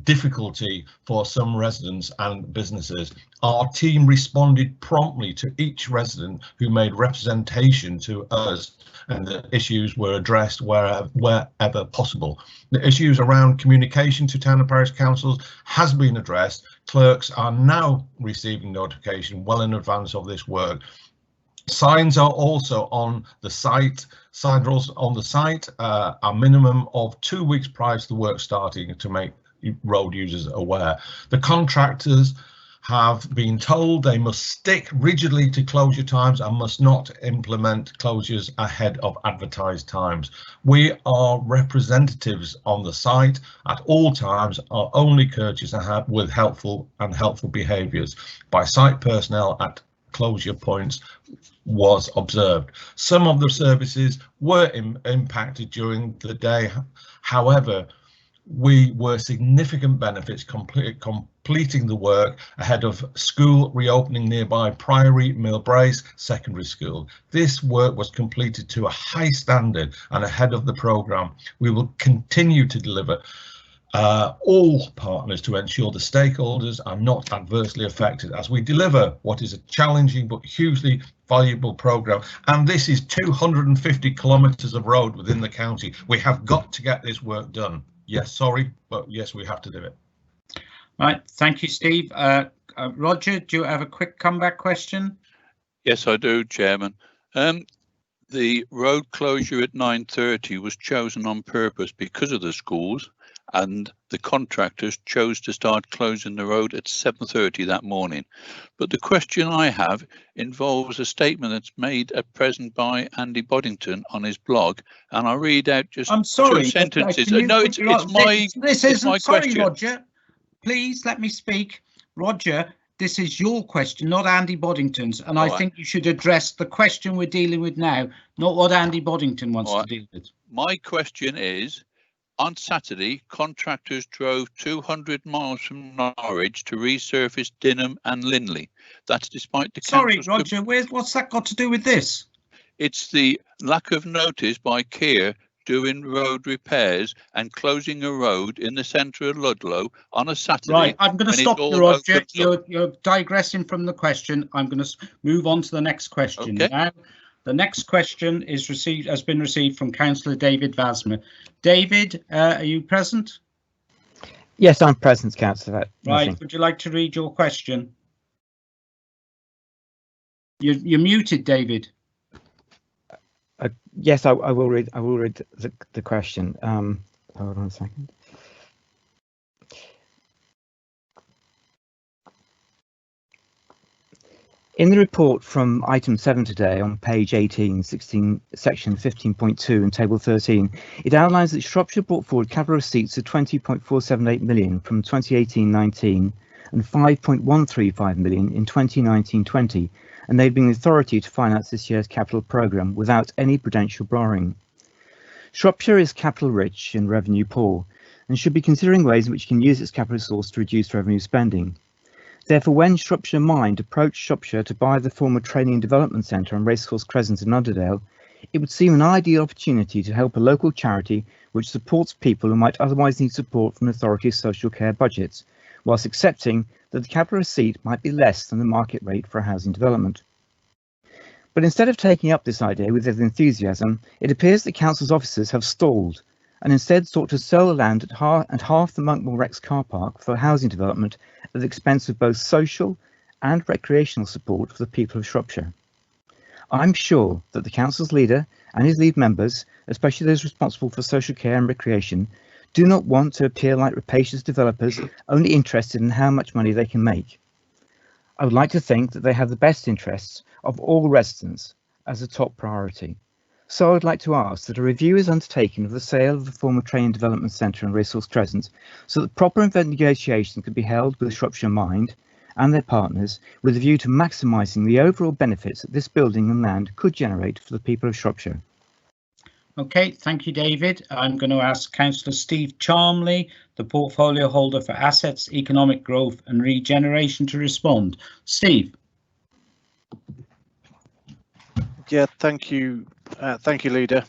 difficulty for some residents and businesses. Our team responded promptly to each resident who made representation to us, and the issues were addressed wherever possible. The issues around communication to town and parish councils has been addressed. Clerks are now receiving notification well in advance of this work. Signs are also on the site. A minimum of 2 weeks prior to the work starting to make road users aware. The contractors have been told they must stick rigidly to closure times and must not implement closures ahead of advertised times. We are representatives on the site at all times, are only courteous with helpful behaviours by site personnel at closure points was observed. Some of the services were impacted during the day. However, we were significant benefits completing the work ahead of school reopening nearby Priory Millbrace Secondary School. This work was completed to a high standard and ahead of the programme. We will continue to deliver all partners to ensure the stakeholders are not adversely affected as we deliver what is a challenging but hugely valuable programme. And this is 250 kilometres of road within the county. We have got to get this work done. Yes, sorry, but yes, we have to do it. Right, thank you, Steve. Roger, do you have a quick comeback question? Yes, I do, Chairman. The road closure at 9:30 was chosen on purpose because of the schools, and the contractors chose to start closing the road at 7:30 that morning. But the question I have involves a statement that's made at present by Andy Boddington on his blog, and I'll read out just I'm sorry, 2 sentences. No, it's my sorry, question. Roger. Please let me speak. Roger, this is your question, not Andy Boddington's, and I think you should address the question we're dealing with now, not what Andy Boddington wants to deal with. My question is, on Saturday, contractors drove 200 miles from Norwich to resurface Dinham and Linley. That's despite the Sorry, Roger, what's that got to do with this? It's the lack of notice by Keir doing road repairs and closing a road in the centre of Ludlow on a Saturday. Right, I'm going to stop you, Roger. You're digressing from the question. I'm going to move on to the next question. Okay. Now, the next question has been received from Councillor David Vasmer. David, are you present? Yes, I'm present, Councillor. Right, would you like to read your question? You're muted, David. Yes, I will read. I will read the question. Hold on a second. In the report from item 7 today on page 18, section 15.2 and table 13, it outlines that Shropshire brought forward capital receipts of 20.478 million from 2018-19 and 5.135 million in 2019-20, and they've been the authority to finance this year's capital programme without any prudential borrowing. Shropshire is capital rich and revenue poor, and should be considering ways in which it can use its capital source to reduce revenue spending. Therefore, when Shropshire Mind approached Shropshire to buy the former Training and Development Centre on Racecourse Crescent in Underdale, it would seem an ideal opportunity to help a local charity which supports people who might otherwise need support from authorities' social care budgets, whilst accepting that the capital receipt might be less than the market rate for a housing development. But instead of taking up this idea with enthusiasm, it appears that council's officers have stalled and instead sought to sell the land at half the Monkmore Rex car park for housing development at the expense of both social and recreational support for the people of Shropshire. I'm sure that the council's leader and his lead members, especially those responsible for social care and recreation, do not want to appear like rapacious developers only interested in how much money they can make. I would like to think that they have the best interests of all residents as a top priority. So I would like to ask that a review is undertaken of the sale of the former Training Development Centre on Racecourse Crescent so that proper negotiation could be held with Shropshire Mind and their partners with a view to maximising the overall benefits that this building and land could generate for the people of Shropshire. OK, thank you, David. I'm going to ask Councillor Steve Charmley, the portfolio holder for Assets, Economic Growth and Regeneration, to respond. Steve. Yeah, thank you. Thank you, Leader.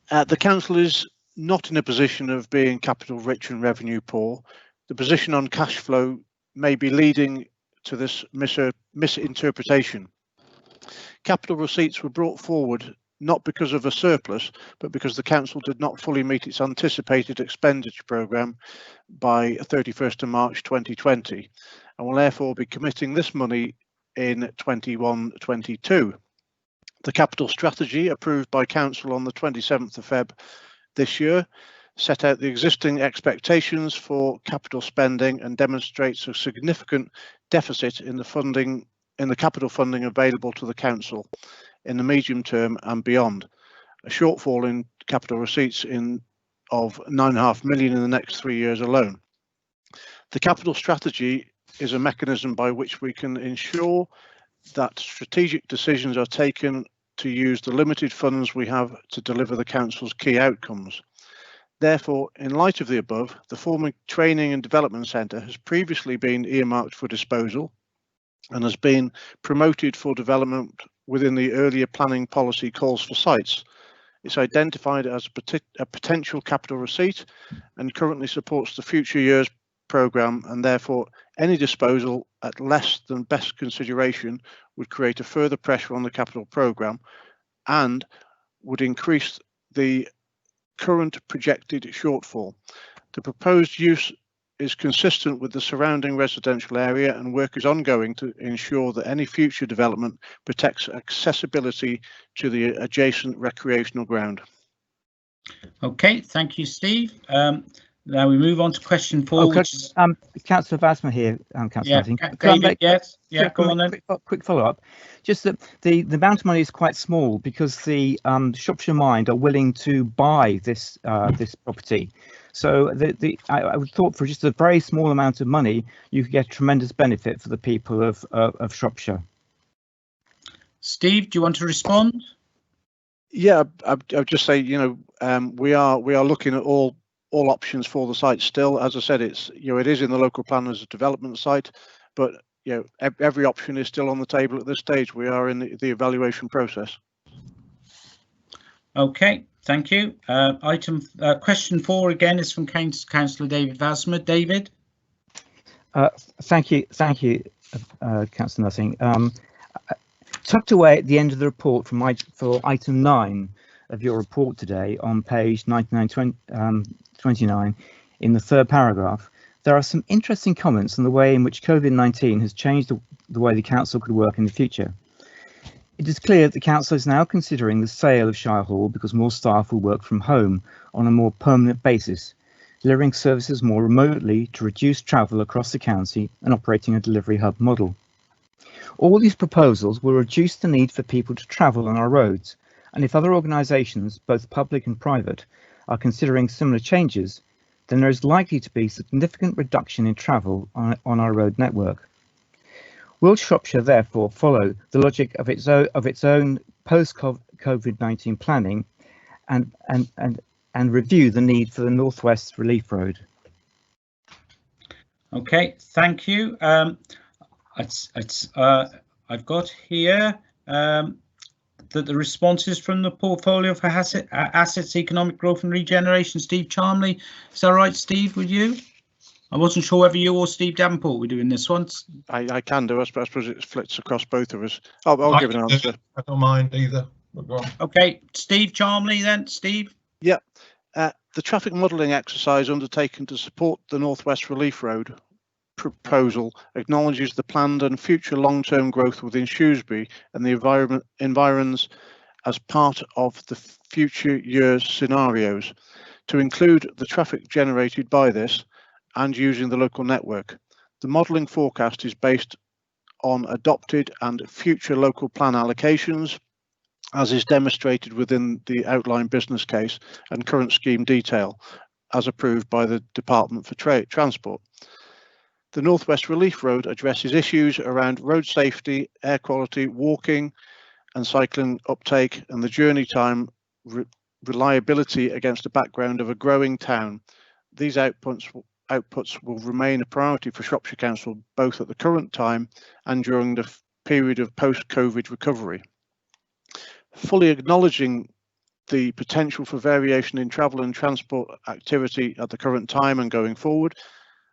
The council is not in a position of being capital rich and revenue poor. The position on cash flow may be leading to this misinterpretation. Capital receipts were brought forward not because of a surplus, but because the council did not fully meet its anticipated expenditure programme by 31st of March 2020, and will therefore be committing this money in 21-22. The capital strategy approved by council on the 27th of Feb this year set out the existing expectations for capital spending and demonstrates a significant deficit in the capital funding available to the council in the medium term and beyond. A shortfall in capital receipts of 9.5 million in the next 3 years alone. The capital strategy is a mechanism by which we can ensure that strategic decisions are taken to use the limited funds we have to deliver the council's key outcomes. Therefore, in light of the above, the former Training and Development Centre has previously been earmarked for disposal and has been promoted for development within the earlier planning policy calls for sites. It's identified as a potential capital receipt and currently supports the future years programme, and therefore any disposal at less than best consideration would create a further pressure on the capital programme and would increase the current projected shortfall. The proposed use is consistent with the surrounding residential area, and work is ongoing to ensure that any future development protects accessibility to the adjacent recreational ground. OK, thank you, Steve. Now we move on to question 4. Councillor Vasma here, Councillor. Yeah, David, yes. Yeah, come on then. Quick follow-up. Just that the amount of money is quite small because the Shropshire Mind are willing to buy this this property. So I would thought for just a very small amount of money, you could get tremendous benefit for the people of Shropshire. Steve, do you want to respond? Yeah, I'd just say, we are looking at all options for the site still. As I said, it is in the local plan as a development site, but every option is still on the table at this stage. We are in the evaluation process. OK, thank you. Question 4 again is from Councillor David Vasma. David. Thank you, Councillor Nussing. Tucked away at the end of the report for item 9 of your report today on page 29 in the third paragraph, there are some interesting comments on the way in which COVID-19 has changed the way the council could work in the future. It is clear that the council is now considering the sale of Shire Hall because more staff will work from home on a more permanent basis, delivering services more remotely to reduce travel across the county and operating a delivery hub model. All these proposals will reduce the need for people to travel on our roads, and if other organisations, both public and private, are considering similar changes, then there is likely to be significant reduction in travel on our road network. Will Shropshire therefore follow the logic of its own post-COVID-19 planning and review the need for the North West Relief Road? Okay, thank you. I've got here that the responses from the portfolio for assets, economic growth and regeneration. Steve Charmley, is that right, Steve, with you? I wasn't sure whether you or Steve Davenport were doing this one. I can do. I suppose it splits across both of us. I'll give an answer. I don't mind either. Okay, Steve Charmley then. Steve? Yeah. The traffic modelling exercise undertaken to support the North West Relief Road proposal acknowledges the planned and future long-term growth within Shrewsbury and the environs as part of the future years scenarios, to include the traffic generated by this and using the local network. The modelling forecast is based on adopted and future local plan allocations, as is demonstrated within the outline business case and current scheme detail, as approved by the Department for Transport. The North West Relief Road addresses issues around road safety, air quality, walking and cycling uptake, and the journey time reliability against a background of a growing town. These outputs will remain a priority for Shropshire Council, both at the current time and during the period of post-COVID recovery. Fully acknowledging the potential for variation in travel and transport activity at the current time and going forward,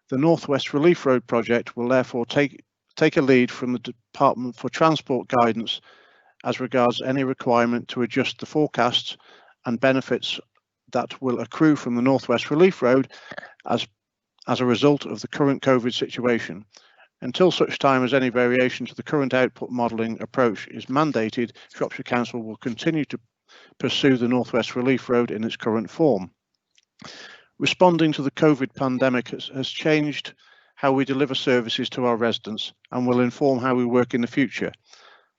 the North West Relief Road project will therefore take a lead from the Department for Transport guidance as regards any requirement to adjust the forecasts and benefits that will accrue from the North West Relief Road as a result of the current COVID situation. Until such time as any variation to the current output modelling approach is mandated, Shropshire Council will continue to pursue the North West Relief Road in its current form. Responding to the COVID pandemic has changed how we deliver services to our residents and will inform how we work in the future.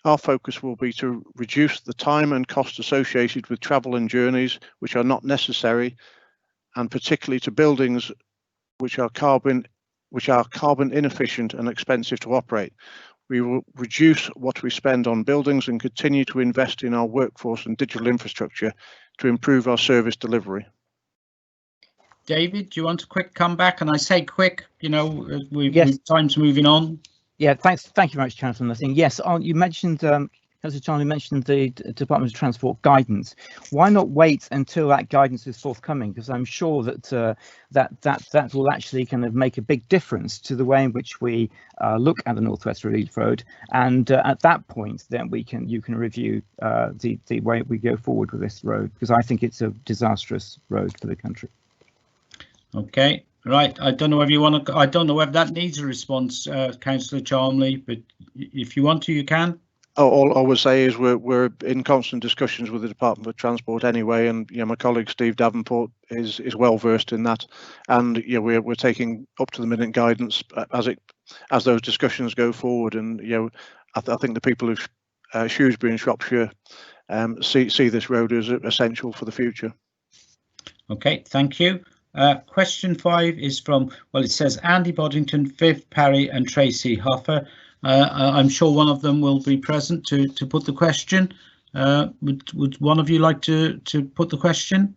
Our focus will be to reduce the time and cost associated with travel and journeys which are not necessary, and particularly to buildings which are carbon inefficient and expensive to operate. We will reduce what we spend on buildings and continue to invest in our workforce and digital infrastructure to improve our service delivery. David, do you want a quick comeback? And I say quick, you know, time's moving on. Yeah, thank you very much, Chancellor. I think yes, you mentioned, Councillor Charlie mentioned the Department of Transport guidance. Why not wait until that guidance is forthcoming? Because I'm sure that that will actually kind of make a big difference to the way in which we look at the North West Relief Road, and at that point, then you can review the way we go forward with this road, because I think it's a disastrous road for the country. Okay, right. I don't know whether you want to. I don't know whether that needs a response, Councillor Charmley, but if you want to, you can. All I would say is we're in constant discussions with the Department of Transport anyway, and my colleague Steve Davenport is well versed in that, and we're taking up to the minute guidance as those discussions go forward, and I think the people of Shrewsbury and Shropshire see this road as essential for the future. Okay, thank you. Question 5 is from, well, it says Andy Boddington, Viv Parry and Tracy Hoffer. I'm sure one of them will be present to put the question. Would one of you like to put the question?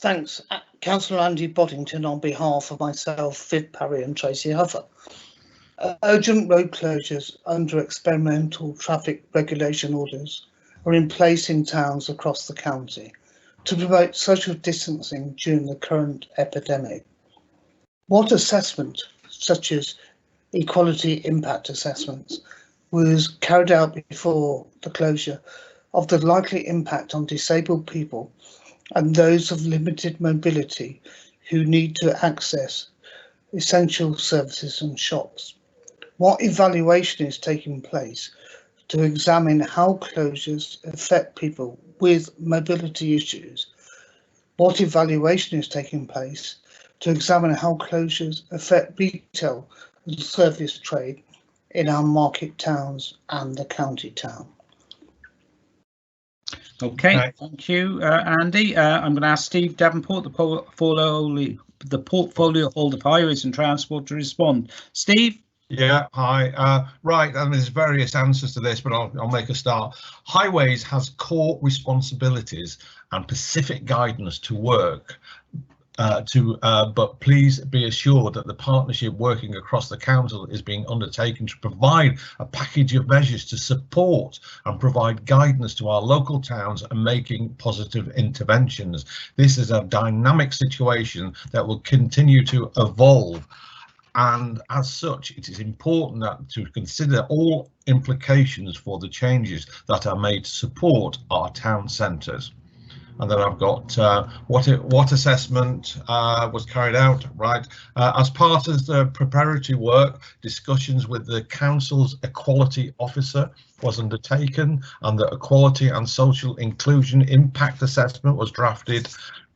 Thanks. Councillor Andy Boddington on behalf of myself, Viv Parry and Tracy Hoffer. Urgent road closures under experimental traffic regulation orders are in place in towns across the county to promote social distancing during the current epidemic. What assessment, such as equality impact assessments, was carried out before the closure of the likely impact on disabled people and those of limited mobility who need to access essential services and shops? What evaluation is taking place to examine how closures affect people with mobility issues, what evaluation is taking place to examine how closures affect retail and service trade in our market towns and the county town. Okay, thank you, Andy. I'm going to ask Steve Davenport, the portfolio holder for highways and transport, to respond. Steve? Yeah, hi. Right, and there's various answers to this, but I'll make a start. Highways has core responsibilities and specific guidance to work but please be assured that the partnership working across the council is being undertaken to provide a package of measures to support and provide guidance to our local towns and making positive interventions. This is a dynamic situation that will continue to evolve, and as such it is important to consider all implications for the changes that are made to support our town centres. And then I've got what assessment was carried out, right? As part of the preparatory work, discussions with the council's equality officer was undertaken, and the equality and social inclusion impact assessment was drafted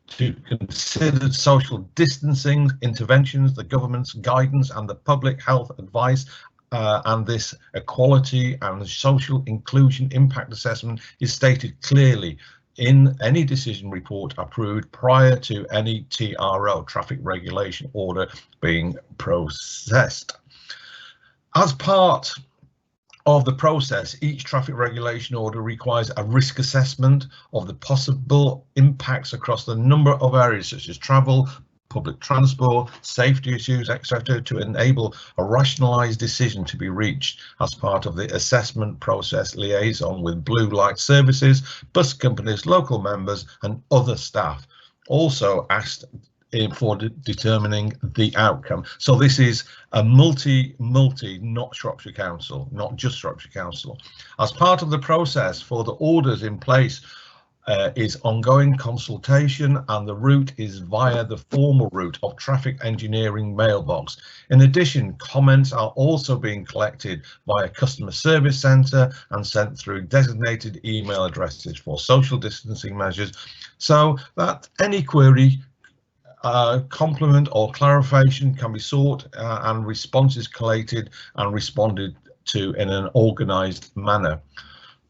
to consider social distancing interventions, the government's guidance and the public health advice. And this equality and social inclusion impact assessment is stated clearly in any decision report approved prior to any TRO, traffic regulation order, being processed. As part of the process, each traffic regulation order requires a risk assessment of the possible impacts across the number of areas such as travel, public transport, safety issues, etc., to enable a rationalised decision to be reached as part of the assessment process liaison with blue light services, bus companies, local members and other staff. Also asked for determining the outcome. So this is a multi, not Shropshire Council, not just Shropshire Council. As part of the process for the orders in place, is ongoing consultation, and the route is via the formal route of traffic engineering mailbox. In addition, comments are also being collected via customer service centre and sent through designated email addresses for social distancing measures, so that any query, compliment or clarification can be sought and responses collated and responded to in an organised manner.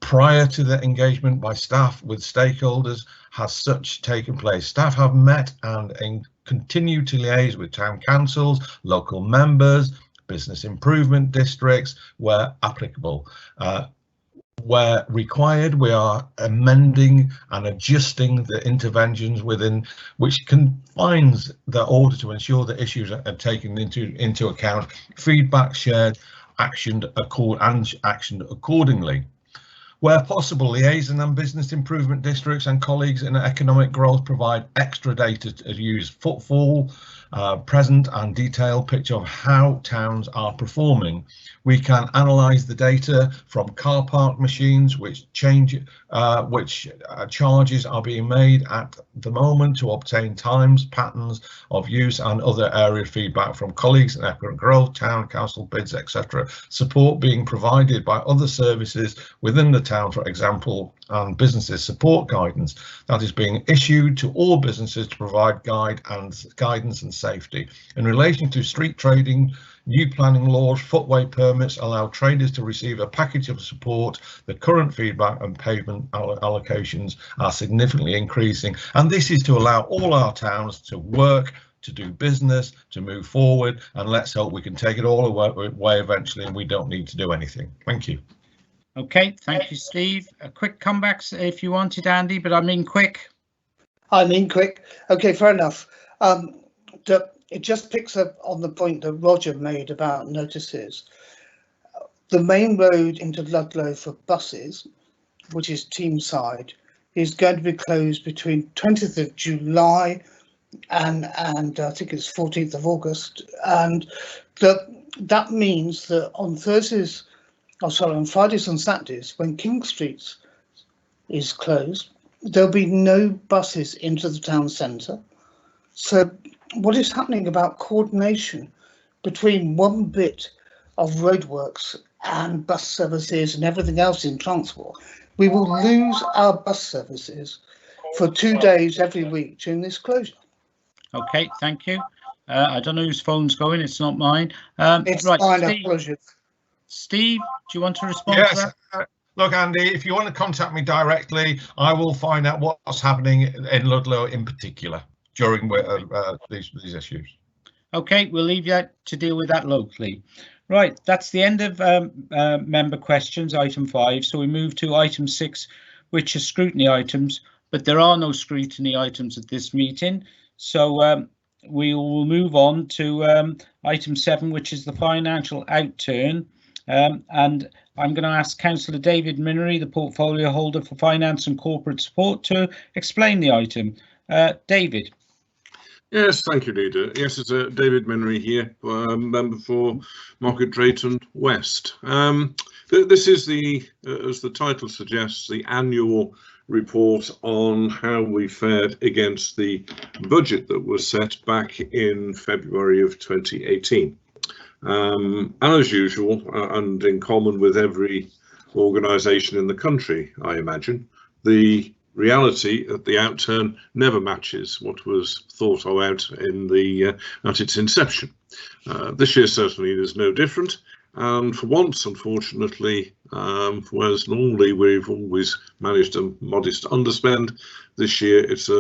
Prior to the engagement by staff with stakeholders has such taken place, staff have met and continue to liaise with town councils, local members, business improvement districts where applicable. Where required, we are amending and adjusting the interventions within which confines the order to ensure that issues are taken into account, feedback shared, actioned accordingly. Where possible, liaison and business improvement districts and colleagues in economic growth provide extra data to use footfall, present and detailed picture of how towns are performing. We can analyse the data from car park machines, which charges are being made at the moment to obtain times, patterns of use and other area feedback from colleagues in economic growth, town council bids, etc. Support being provided by other services within the town, for example, and businesses support guidance that is being issued to all businesses to provide guidance and safety. In relation to street trading, new planning laws, footway permits allow traders to receive a package of support. The current feedback and pavement allocations are significantly increasing, and this is to allow all our towns to work, to do business, to move forward, and let's hope we can take it all away eventually and we don't need to do anything. Thank you. Okay, thank you, Steve. A quick comebacks if you wanted, Andy, but I mean quick. Okay, fair enough. It just picks up on the point that Roger made about notices. The main road into Ludlow for buses, which is Teamside, is going to be closed between 20th of July and I think it's 14th of August. And that means that on Fridays and Saturdays, when King Street is closed, there'll be no buses into the town centre. So what is happening about coordination between one bit of roadworks and bus services and everything else in transport, we will lose our bus services for 2 days every week during this closure. Okay, thank you. I don't know whose phone's going. It's not mine. It's right, fine, Steve. apologies. Steve, do you want to respond Yes. to that? Look, Andy, if you want to contact me directly, I will find out what's happening in Ludlow in particular during these issues. Okay, we'll leave you to deal with that locally. Right, that's the end of member questions, item 5. So we move to item 6, which is scrutiny items, but there are no scrutiny items at this meeting. So we will move on to item 7, which is the financial outturn. And I'm going to ask Councillor David Minery, the portfolio holder for finance and corporate support, to explain the item. David. Yes, thank you, Leader. Yes, it's David Minery here, member for Market Drayton West. This is the, as the title suggests, the annual report on how we fared against the budget that was set back in February of 2018. As usual, and in common with every organisation in the country, I imagine, the reality at the outturn never matches what was thought of out in the at its inception. This year certainly is no different, and for once, unfortunately, whereas normally we've always managed a modest underspend, this year it's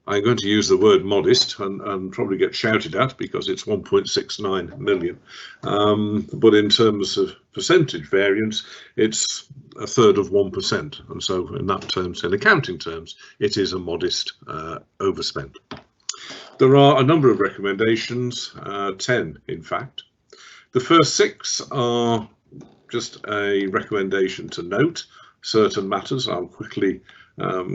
I'm going to use the word modest and probably get shouted at because it's 1.69 million. But in terms of percentage variance, it's a third of 1%. And so in that terms, in accounting terms, it is a modest overspend. There are a number of recommendations, 10 in fact. The first 6 are just a recommendation to note certain matters. I'll quickly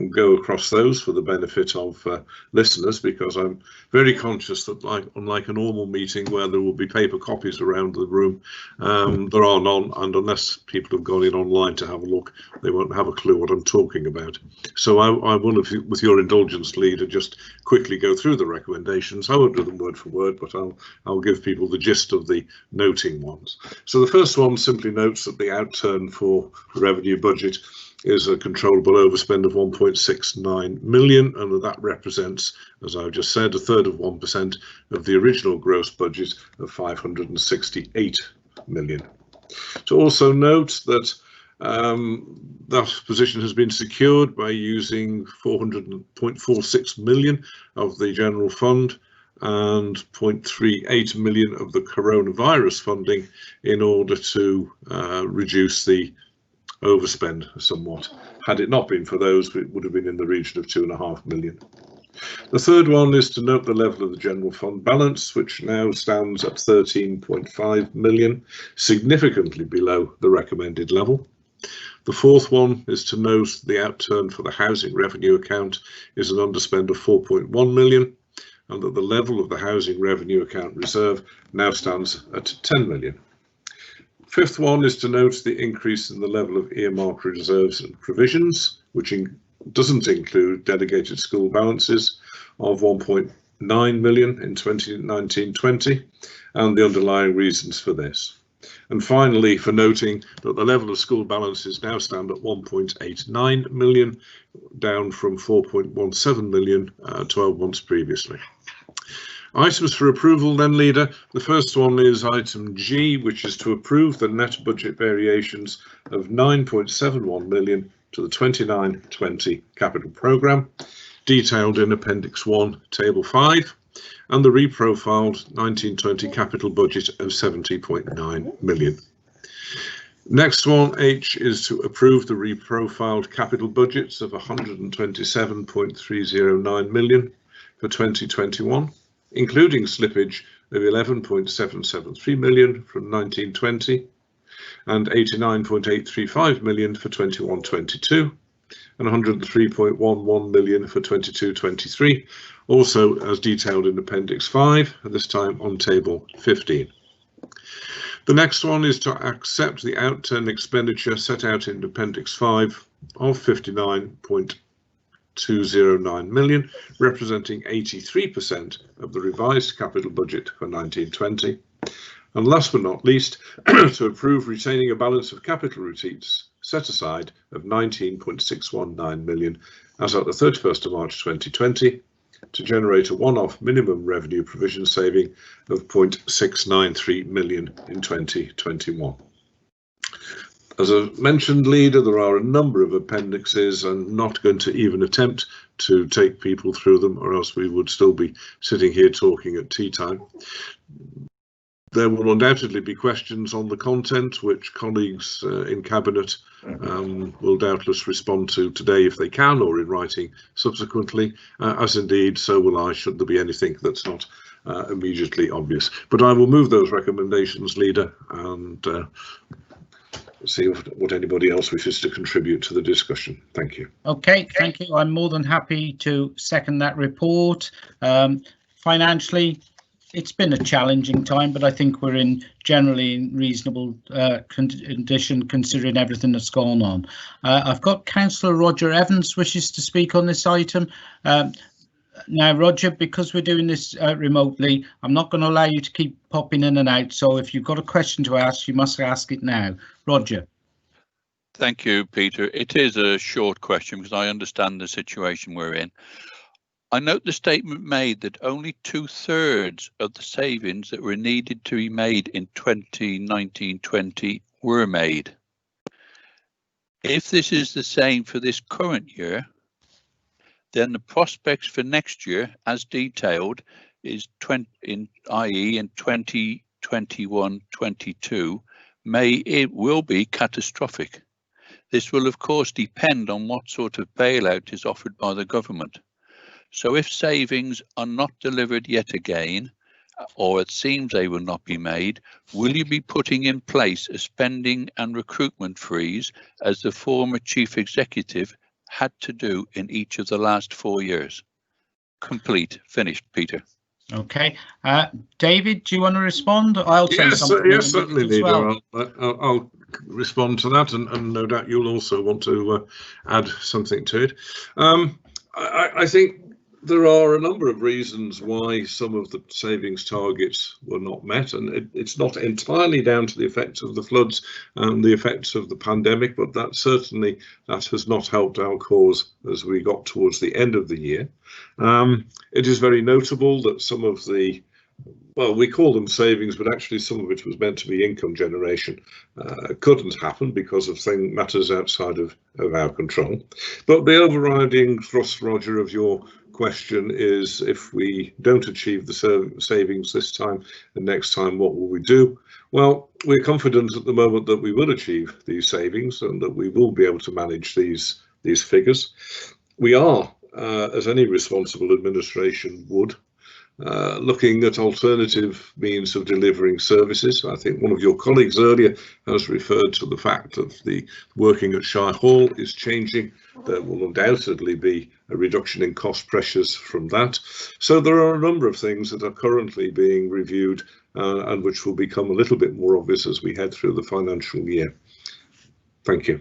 go across those for the benefit of listeners, because I'm very conscious that, unlike a normal meeting where there will be paper copies around the room, there are none, and unless people have gone in online to have a look, they won't have a clue what I'm talking about. So I will, with your indulgence, Leader, just quickly go through the recommendations. I won't do them word for word, but I'll give people the gist of the noting ones. So the first one simply notes that the outturn for the revenue budget is a controllable overspend of 1.69 million, and that represents, as I've just said, a third of 1% of the original gross budget of 568 million. To also note that that position has been secured by using 400.46 million of the general fund and 0.38 million of the coronavirus funding in order to reduce the overspend somewhat. Had it not been for those, it would have been in the region of 2.5 million. The third one is to note the level of the general fund balance, which now stands at 13.5 million, significantly below the recommended level. The fourth one is to note the outturn for the housing revenue account is an underspend of 4.1 million, and that the level of the housing revenue account reserve now stands at 10 million. Fifth one is to note the increase in the level of earmarked reserves and provisions, which doesn't include delegated school balances of 1.9 million in 2019-20, and the underlying reasons for this. And finally, for noting that the level of school balances now stand at 1.89 million, down from 4.17 million 12 months previously. Items for approval then, Leader. The first one is item G, which is to approve the net budget variations of 9.71 million to the 29-20 capital programme, detailed in Appendix 1, Table 5, and the reprofiled 19-20 capital budget of 70.9 million. Next one, H, is to approve the reprofiled capital budgets of 127.309 million for 2021. Including slippage of 11.773 million from 1920 and 89.835 million for 21-22 and 103.11 million for 22-23, also as detailed in Appendix 5, at this time on Table 15. The next one is to accept the outturn expenditure set out in Appendix 5 of 59.209 million, representing 83% of the revised capital budget for 1920, And last but not least, to approve retaining a balance of capital receipts set aside of 19.619 million as at the 31st of March 2020 to generate a one-off minimum revenue provision saving of 0.693 million in 2021. As I mentioned, Leader, there are a number of appendices. I'm not going to even attempt to take people through them, or else we would still be sitting here talking at tea time. There will undoubtedly be questions on the content, which colleagues in Cabinet will doubtless respond to today if they can, or in writing subsequently, as indeed so will I, should there be anything that's not immediately obvious. But I will move those recommendations, Leader, and see what anybody else wishes to contribute to the discussion. Thank you. Okay, thank you. I'm more than happy to second that report. Financially, it's been a challenging time, but I think we're generally in reasonable condition considering everything that's gone on. I've got Councillor Roger Evans wishes to speak on this item. Now, Roger, because we're doing this remotely, I'm not going to allow you to keep popping in and out. So if you've got a question to ask, you must ask it now. Roger. Thank you, Peter. It is a short question because I understand the situation we're in. I note the statement made that only 2/3 of the savings that were needed to be made in 2019-20 were made. If this is the same for this current year, then the prospects for next year, as detailed, is i.e. in 2021-22, it will be catastrophic. This will of course depend on what sort of bailout is offered by the government. So if savings are not delivered yet again, or it seems they will not be made, will you be putting in place a spending and recruitment freeze as the former chief executive had to do in each of the last 4 years? Complete. Finished, Peter. Okay. David, do you want to respond? I'll say something. Yes, certainly, Leader. Well. I'll respond to that, and no doubt you'll also want to add something to it. I think there are a number of reasons why some of the savings targets were not met, and it's not entirely down to the effects of the floods and the effects of the pandemic, but that has not helped our cause as we got towards the end of the year. It is very notable that some of the, well, we call them savings, but actually some of it was meant to be income generation, couldn't happen because of matters outside of our control. But the overriding thrust, Roger, of your question is, if we don't achieve the savings this time and next time, what will we do? Well, we're confident at the moment that we will achieve these savings and that we will be able to manage these figures. We are, as any responsible administration would, looking at alternative means of delivering services. I think one of your colleagues earlier has referred to the fact that the working at Shire Hall is changing. There will undoubtedly be a reduction in cost pressures from that. So there are a number of things that are currently being reviewed and which will become a little bit more obvious as we head through the financial year. Thank you.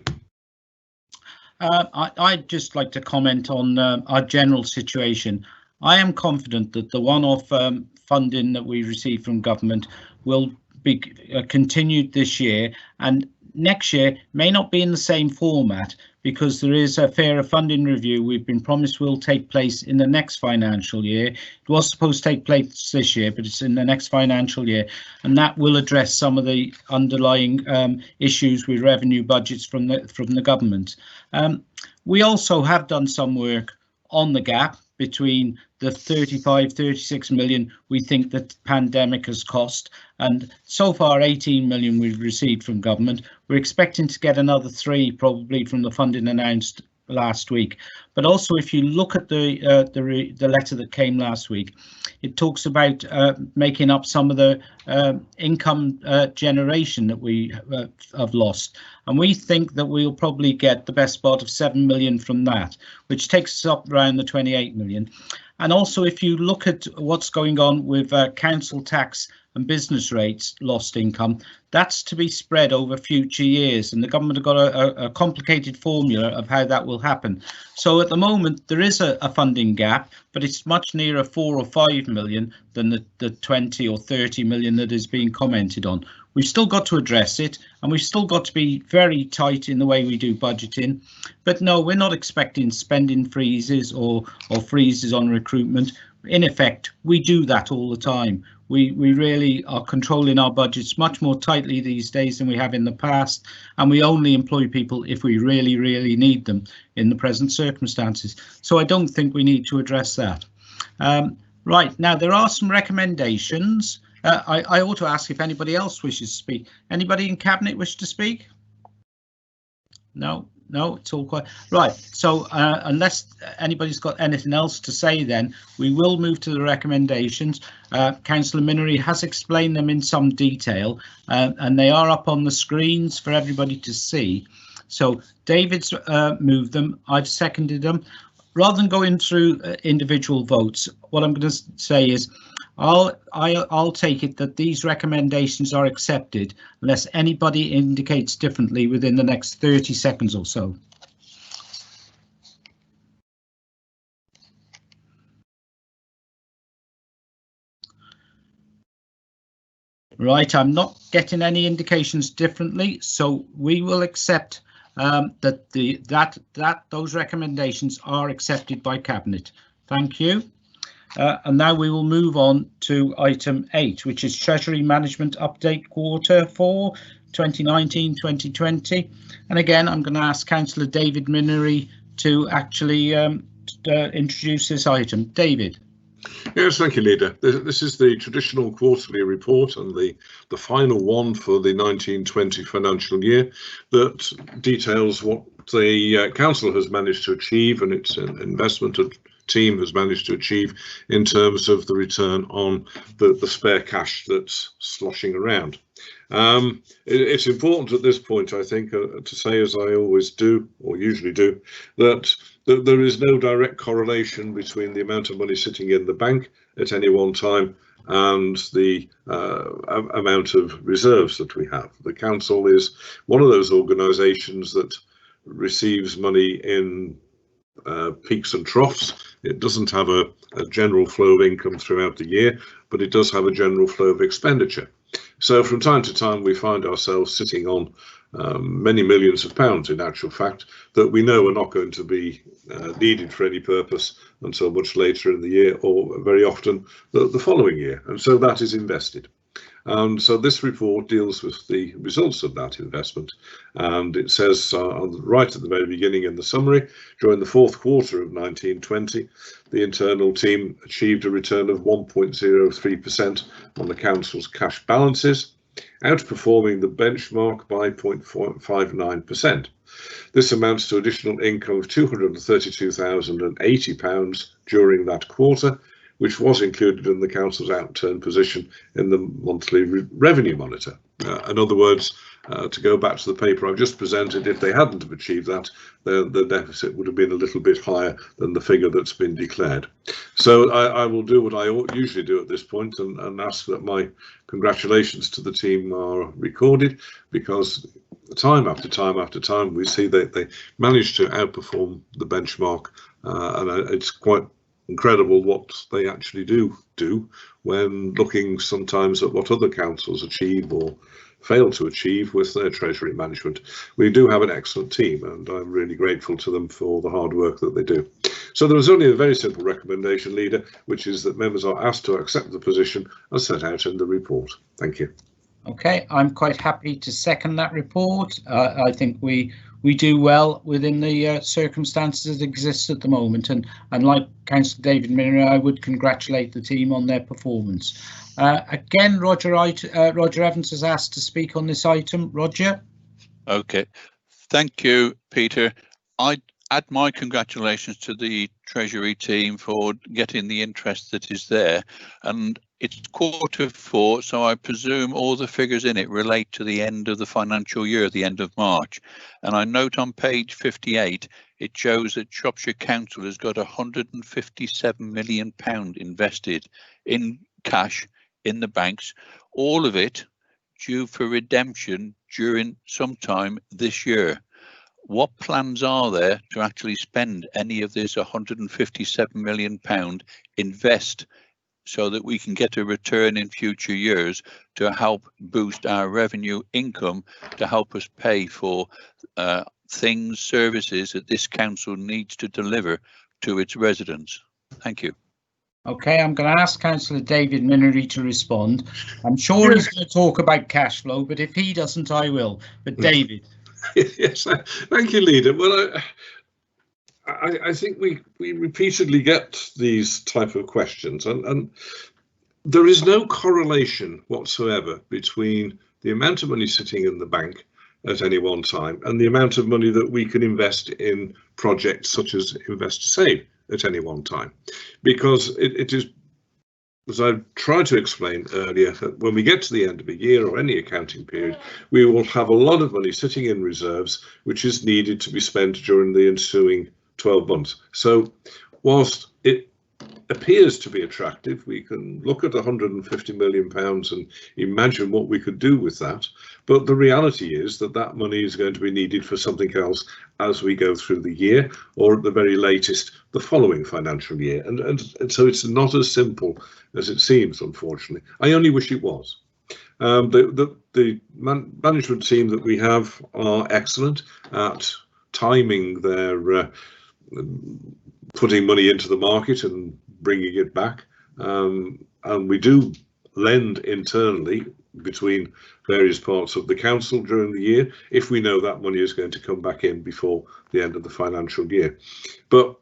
I'd just like to comment on our general situation. I am confident that the one-off funding that we receive from government will be continued this year, and next year may not be in the same format because there is a fairer funding review we've been promised will take place in the next financial year. It was supposed to take place this year, but it's in the next financial year, and that will address some of the underlying issues with revenue budgets from the government. We also have done some work on the gap between the 35-36 million we think that the pandemic has cost, and so far 18 million we've received from government. We're expecting to get another 3 probably from the funding announced last week. But also, if you look at the letter that came last week, it talks about making up some of the income generation that we have lost, and we think that we'll probably get the best part of 7 million from that, which takes us up around the 28 million. And also, if you look at what's going on with council tax and business rates lost income, that's to be spread over future years, and the government have got a complicated formula of how that will happen. So at the moment there is a funding gap, but it's much nearer 4 or 5 million than the 20 or 30 million that is being commented on. We've still got to address it, and we've still got to be very tight in the way we do budgeting. But no, we're not expecting spending freezes or freezes on recruitment. In effect, we do that all the time. We really are controlling our budgets much more tightly these days than we have in the past, and we only employ people if we really, really need them in the present circumstances. So I don't think we need to address that. Right, now there are some recommendations. I ought to ask if anybody else wishes to speak. Anybody in Cabinet wish to speak? No, it's all quiet. Right, so unless anybody's got anything else to say, then we will move to the recommendations. Councillor Minory has explained them in some detail, and they are up on the screens for everybody to see. So David's moved them, I've seconded them. Rather than going through individual votes, what I'm going to say is I'll take it that these recommendations are accepted unless anybody indicates differently within the next 30 seconds or so. Right, I'm not getting any indications differently, so we will accept that those recommendations are accepted by Cabinet. Thank you. And now we will move on to item 8, which is Treasury Management Update Quarter 4 2019-2020. And again, I'm going to ask Councillor David Minory to actually introduce this item. David. Yes, thank you, Leader. This is the traditional quarterly report and the final one for the 1920 financial year that details what the council has managed to achieve and its investment team has managed to achieve in terms of the return on the spare cash that's sloshing around. It's important at this point, I think, to say, as I always do, or usually do, that there is no direct correlation between the amount of money sitting in the bank at any one time and the amount of reserves that we have. The council is one of those organisations that receives money in peaks and troughs. It doesn't have a general flow of income throughout the year, but it does have a general flow of expenditure. So from time to time we find ourselves sitting on many millions of pounds, in actual fact, that we know are not going to be needed for any purpose until much later in the year, or very often the following year, and so that is invested. So this report deals with the results of that investment, and it says right at the very beginning in the summary, during the fourth quarter of 1920, the internal team achieved a return of 1.03% on the council's cash balances, outperforming the benchmark by 0.59%. This amounts to additional income of £232,080 during that quarter, which was included in the council's outturn position in the monthly revenue monitor. In other words, to go back to the paper I've just presented, if they hadn't have achieved that, the deficit would have been a little bit higher than the figure that's been declared. So I will do what I usually do at this point and ask that my congratulations to the team are recorded, because time after time after time we see that they manage to outperform the benchmark, and it's quite incredible what they actually do when looking sometimes at what other councils achieve or fail to achieve with their treasury management. We do have an excellent team, and I'm really grateful to them for the hard work that they do. So there was only a very simple recommendation, Leader, which is that members are asked to accept the position as set out in the report. Thank you. Okay, I'm quite happy to second that report. I think we do well within the circumstances that exist at the moment, and like Councillor David Minory, I would congratulate the team on their performance. Again, Roger Evans has asked to speak on this item. Roger. Okay, thank you, Peter. I add my congratulations to the Treasury team for getting the interest that is there, and it's quarter 4, so I presume all the figures in it relate to the end of the financial year, the end of March. And I note on page 58, it shows that Shropshire Council has got £157 million invested in cash in the banks, all of it due for redemption during sometime this year. What plans are there to actually spend any of this £157 million, invest so that we can get a return in future years to help boost our revenue income, to help us pay for things, services that this council needs to deliver to its residents? Thank you. Okay, I'm going to ask Councillor David Minery to respond. I'm sure he's going to talk about cash flow, but if he doesn't, I will. But David. Yes, thank you, Leader. Well, I think we repeatedly get these type of questions, and there is no correlation whatsoever between the amount of money sitting in the bank at any one time and the amount of money that we can invest in projects such as Invest to Save at any one time, because it is, as I tried to explain earlier, that when we get to the end of a year or any accounting period, we will have a lot of money sitting in reserves which is needed to be spent during the ensuing 12 months. So whilst it appears to be attractive, we can look at £150 million and imagine what we could do with that, but the reality is that that money is going to be needed for something else as we go through the year, or at the very latest the following financial year, and so it's not as simple as it seems, unfortunately. I only wish it was. The management team that we have are excellent at timing their putting money into the market and bringing it back, and we do lend internally between various parts of the council during the year if we know that money is going to come back in before the end of the financial year. But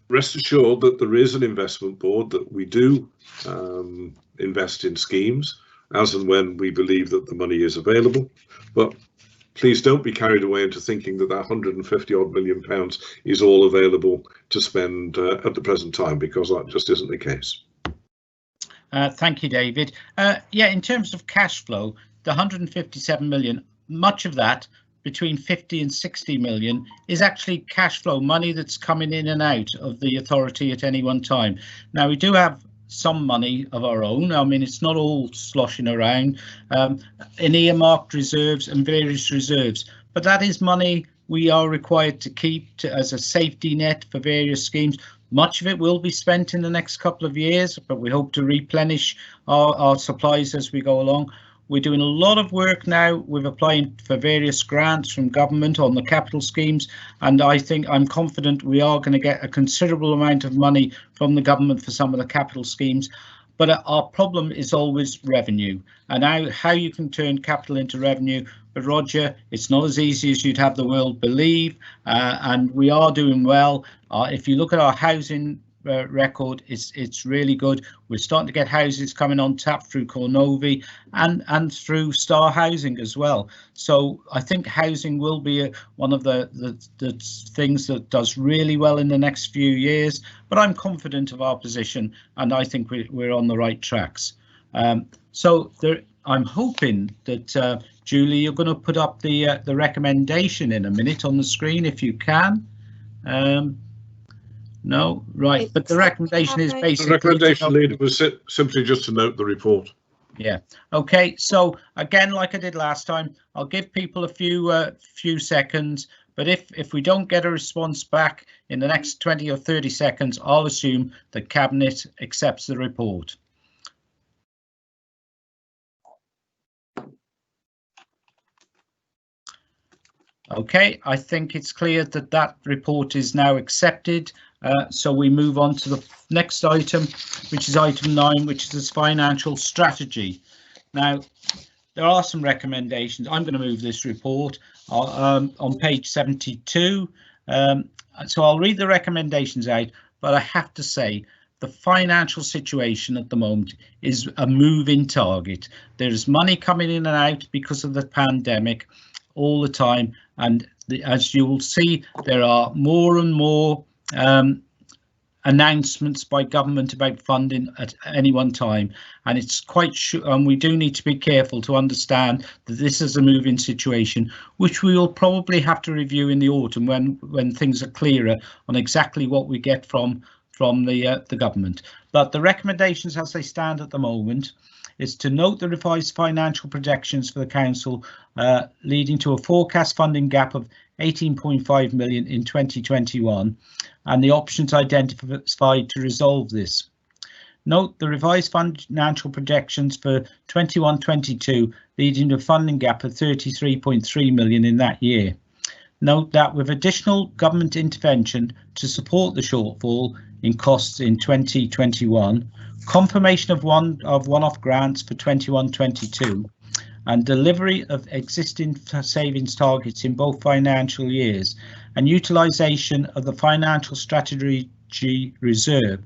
rest assured that there is an investment board, that we do invest in schemes as and when we believe that the money is available. But please don't be carried away into thinking that that £150 million is all available to spend at the present time, because that just isn't the case. Thank you, David. Yeah, in terms of cash flow, the 157 million, much of that, between 50 and 60 million, is actually cash flow money that's coming in and out of the authority at any one time. Now, we do have some money of our own. I mean, it's not all sloshing around in earmarked reserves and various reserves, but that is money we are required to keep as a safety net for various schemes. Much of it will be spent in the next couple of years, but we hope to replenish our supplies as we go along. We're doing a lot of work now. We're applying for various grants from government on the capital schemes, and I'm confident we are going to get a considerable amount of money from the government for some of the capital schemes. But our problem is always revenue, and how you can turn capital into revenue. But Roger, it's not as easy as you'd have the world believe, and we are doing well. If you look at our housing record, it's really good. We're starting to get houses coming on tap through Cornovi and through Star Housing as well. So I think housing will be one of the things that does really well in the next few years. But I'm confident of our position, and I think we're on the right tracks. So I'm hoping that Julie, you're going to put up the recommendation in a minute on the screen if you can. No, right, but the recommendation is basically... The recommendation, Leader, was simply just to note the report. Yeah, okay, so again, like I did last time, I'll give people a few seconds, but if we don't get a response back in the next 20 or 30 seconds, I'll assume the Cabinet accepts the report. Okay, I think it's clear that that report is now accepted. So we move on to the next item, which is item 9, which is this financial strategy. Now, there are some recommendations. I'm going to move this report on page 72. So I'll read the recommendations out, but I have to say the financial situation at the moment is a moving target. There's money coming in and out because of the pandemic all the time, and as you will see, there are more and more announcements by government about funding at any one time, and it's quite and we do need to be careful to understand that this is a moving situation, which we will probably have to review in the autumn when things are clearer on exactly what we get from from the government. But the recommendations as they stand at the moment is to note the revised financial projections for the council, leading to a forecast funding gap of 18.5 million in 2021 and the options identified to resolve this. Note the revised financial projections for 21-22 leading to a funding gap of 33.3 million in that year. Note that with additional government intervention to support the shortfall in costs in 2021, confirmation of one-off grants for 21-22 and delivery of existing savings targets in both financial years and utilisation of the financial strategy reserve,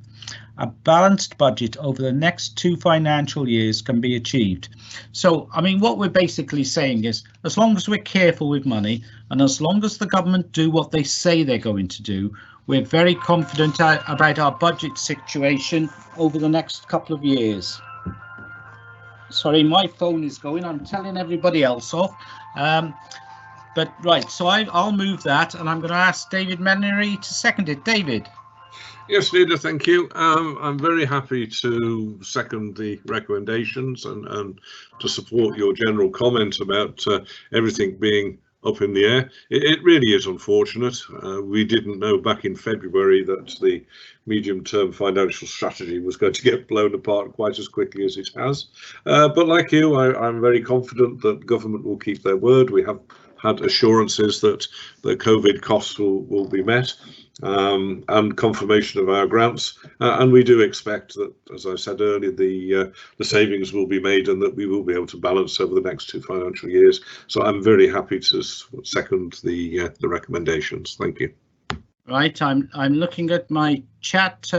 a balanced budget over the next 2 financial years can be achieved. So, I mean, what we're basically saying is, as long as we're careful with money and as long as the government do what they say they're going to do, we're very confident about our budget situation over the next couple of years. Sorry, my phone is going. I'm telling everybody else off. But right, so I'll move that, and I'm going to ask David Menery to second it. David. Yes, Leader, thank you. I'm very happy to second the recommendations and to support your general comment about everything being up in the air. It really is unfortunate. We didn't know back in February that the medium-term financial strategy was going to get blown apart quite as quickly as it has. But like you, I'm very confident that government will keep their word. We have had assurances that the COVID costs will be met. And confirmation of our grants, and we do expect that, as I said earlier, the savings will be made and that we will be able to balance over the next 2 financial years. So I'm very happy to second the recommendations. Thank you. Right, I'm looking at my chat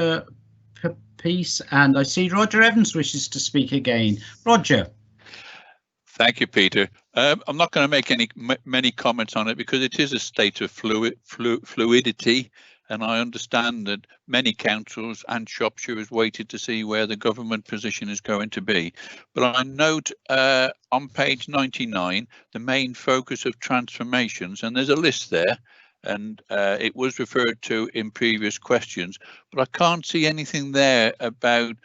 piece, and I see Roger Evans wishes to speak again. Roger. Thank you, Peter. I'm not going to make many comments on it because it is a state of fluidity, and I understand that many councils and Shropshire has waited to see where the government position is going to be. But I note on page 99 the main focus of transformations, and there's a list there, and it was referred to in previous questions, but I can't see anything there about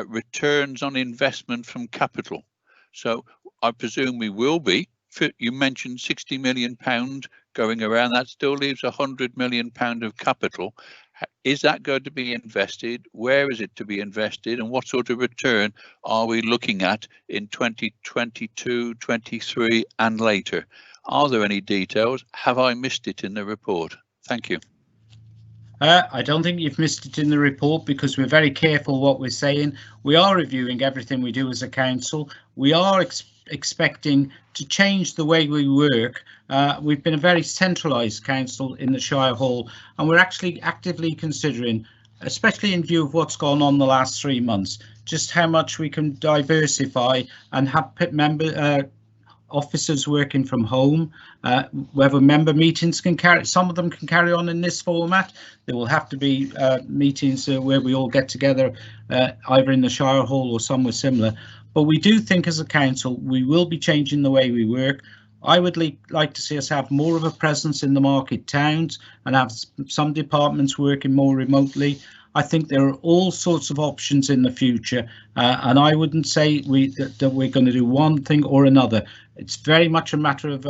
returns on investment from capital. So I presume we will be. You mentioned £60 million going around. That still leaves £100 million of capital. Is that going to be invested? Where is it to be invested? And what sort of return are we looking at in 2022, 23 and later? Are there any details? Have I missed it in the report? Thank you. I don't think you've missed it in the report because we're very careful what we're saying. We are reviewing everything we do as a council. We are expecting to change the way we work. We've been a very centralised council in the Shire Hall, and we're actually actively considering, especially in view of what's gone on the last 3 months, just how much we can diversify and have officers working from home, whether member meetings can some of them can carry on in this format. There will have to be meetings where we all get together, either in the Shire Hall or somewhere similar. But we do think as a council, we will be changing the way we work. I would like to see us have more of a presence in the market towns and have some departments working more remotely. I think there are all sorts of options in the future, and I wouldn't say that we're going to do one thing or another. It's very much a matter of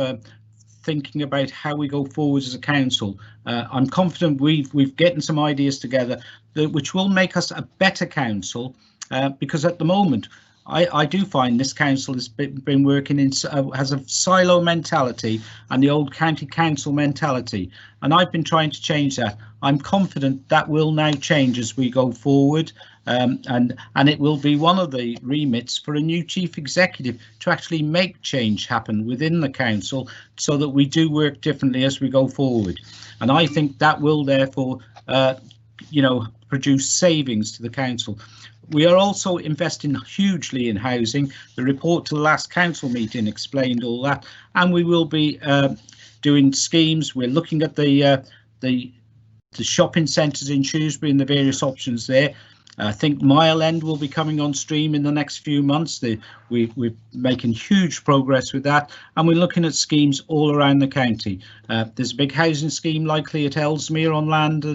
thinking about how we go forward as a council. I'm confident we've gotten some ideas together which will make us a better council, because at the moment I do find this council has been working has a silo mentality and the old county council mentality, and I've been trying to change that. I'm confident that will now change as we go forward, and it will be one of the remits for a new chief executive to actually make change happen within the council so that we do work differently as we go forward. And I think that will therefore produce savings to the council. We are also investing hugely in housing. The report to the last council meeting explained all that, and we will be doing schemes. We're looking at the shopping centres in Shrewsbury and the various options there. I think Mile End will be coming on stream in the next few months. We're making huge progress with that, and we're looking at schemes all around the county. There's a big housing scheme likely at Ellesmere on land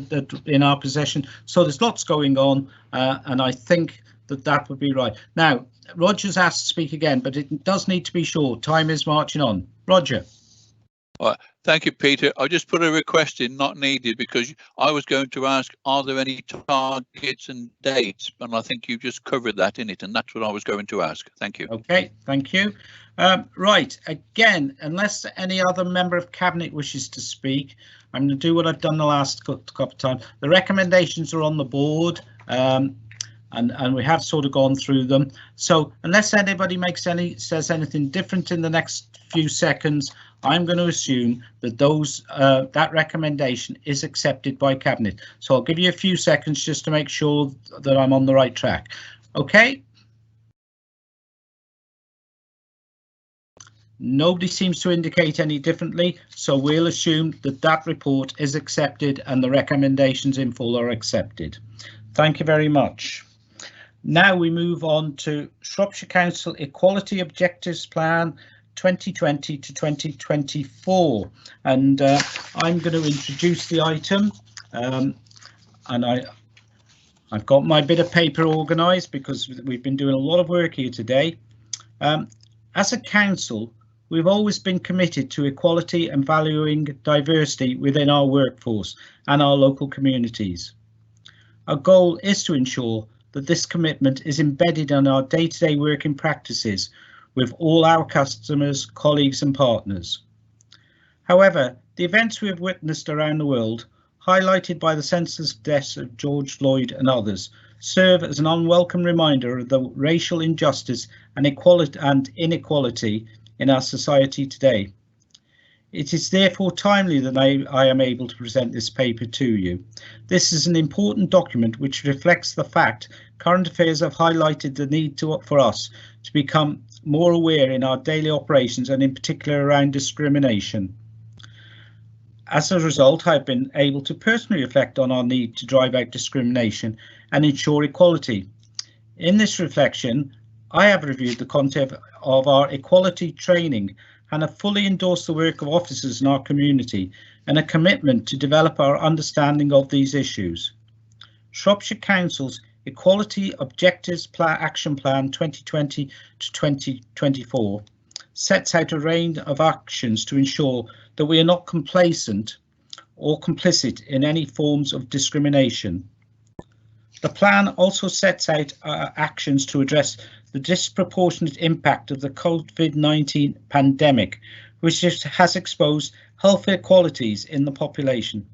in our possession. So there's lots going on, and I think that would be right. Now, Roger's asked to speak again, but it does need to be short. Time is marching on. Roger. All right. Thank you, Peter. I just put a request in, not needed, because I was going to ask, are there any targets and dates? And I think you just covered that in it, and that's what I was going to ask. Thank you. OK, thank you. Right, again, unless any other member of Cabinet wishes to speak, I'm going to do what I've done the last couple of times. The recommendations are on the board, and we have sort of gone through them. So unless anybody says anything different in the next few seconds, I'm going to assume that that recommendation is accepted by Cabinet. So I'll give you a few seconds just to make sure that I'm on the right track. OK. Nobody seems to indicate any differently, so we'll assume that that report is accepted and the recommendations in full are accepted. Thank you very much. Now we move on to Shropshire Council Equality Objectives Plan 2020 to 2024, and I'm going to introduce the item, and I've got my bit of paper organised because we've been doing a lot of work here today. As a council, we've always been committed to equality and valuing diversity within our workforce and our local communities. Our goal is to ensure that this commitment is embedded in our day-to-day working practices with all our customers, colleagues and partners. However, the events we have witnessed around the world, highlighted by the senseless deaths of George Floyd and others, serve as an unwelcome reminder of the racial injustice and inequality in our society today. It is therefore timely that I am able to present this paper to you. This is an important document which reflects the fact current affairs have highlighted the need for us to become more aware in our daily operations and in particular around discrimination. As a result, I've been able to personally reflect on our need to drive out discrimination and ensure equality. In this reflection, I have reviewed the content of our equality training and have fully endorsed the work of officers in our community and a commitment to develop our understanding of these issues. Shropshire Council's Equality Objectives Action Plan 2020 to 2024 sets out a range of actions to ensure that we are not complacent or complicit in any forms of discrimination. The plan also sets out actions to address the disproportionate impact of the COVID-19 pandemic, which has exposed health inequalities in the population.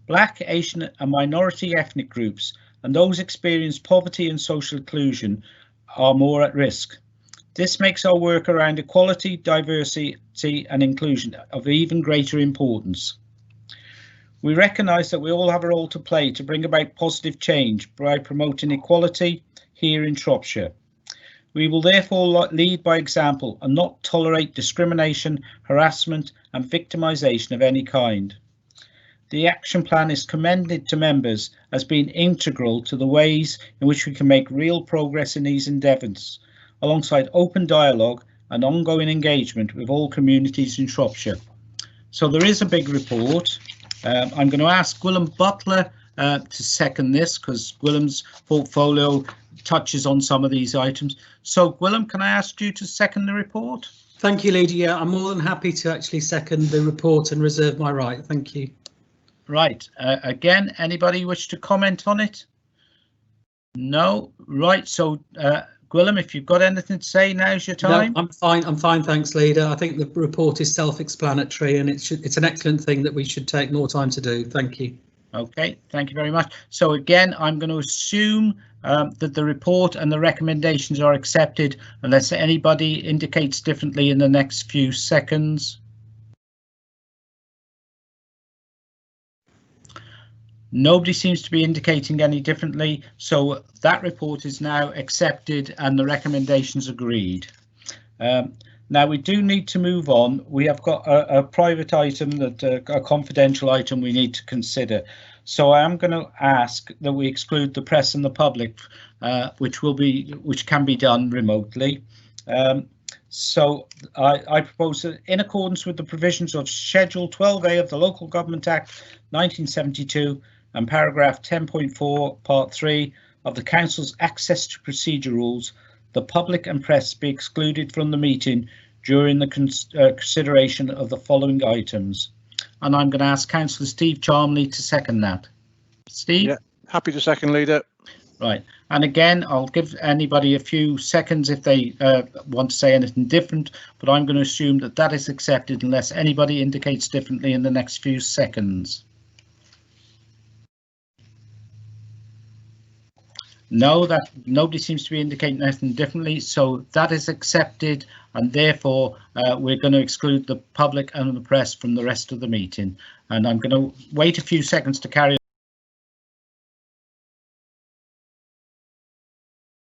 Black, Asian and minority ethnic groups and those experiencing poverty and social exclusion are more at risk. This makes our work around equality, diversity and inclusion of even greater importance. We recognise that we all have a role to play to bring about positive change by promoting equality here in Shropshire. We will therefore lead by example and not tolerate discrimination, harassment and victimisation of any kind. The action plan is commended to members as being integral to the ways in which we can make real progress in these endeavours, alongside open dialogue and ongoing engagement with all communities in Shropshire. So there is a big report. I'm going to ask Gwilym Butler to second this because Gwilym's portfolio touches on some of these items. So Gwilym, can I ask you to second the report? Thank you, Leader. Yeah, I'm more than happy to actually second the report and reserve my right. Thank you. Right. Again, anybody wish to comment on it? No. Right. So Gwilym, if you've got anything to say, now's your time. No, I'm fine. I'm fine. Thanks, Leader. I think the report is self-explanatory and it's an excellent thing that we should take more time to do. Thank you. OK, thank you very much. So again, I'm going to assume that the report and the recommendations are accepted unless anybody indicates differently in the next few seconds. Nobody seems to be indicating any differently, so that report is now accepted and the recommendations agreed. Now we do need to move on. We have got a private item, that a confidential item we need to consider. So I am going to ask that we exclude the press and the public, which can be done remotely. So I propose that in accordance with the provisions of Schedule 12A of the Local Government Act 1972 and paragraph 10.4 part 3 of the Council's Access to Procedure Rules, the public and press be excluded from the meeting during the consideration of the following items. And I'm going to ask Councillor Steve Charmley to second that. Steve? Yeah, happy to second, Leader. Right, and again, I'll give anybody a few seconds if they want to say anything different, but I'm going to assume that that is accepted unless anybody indicates differently in the next few seconds. No, that nobody seems to be indicating anything differently, so that is accepted, and therefore we're going to exclude the public and the press from the rest of the meeting. And I'm going to wait a few seconds to carry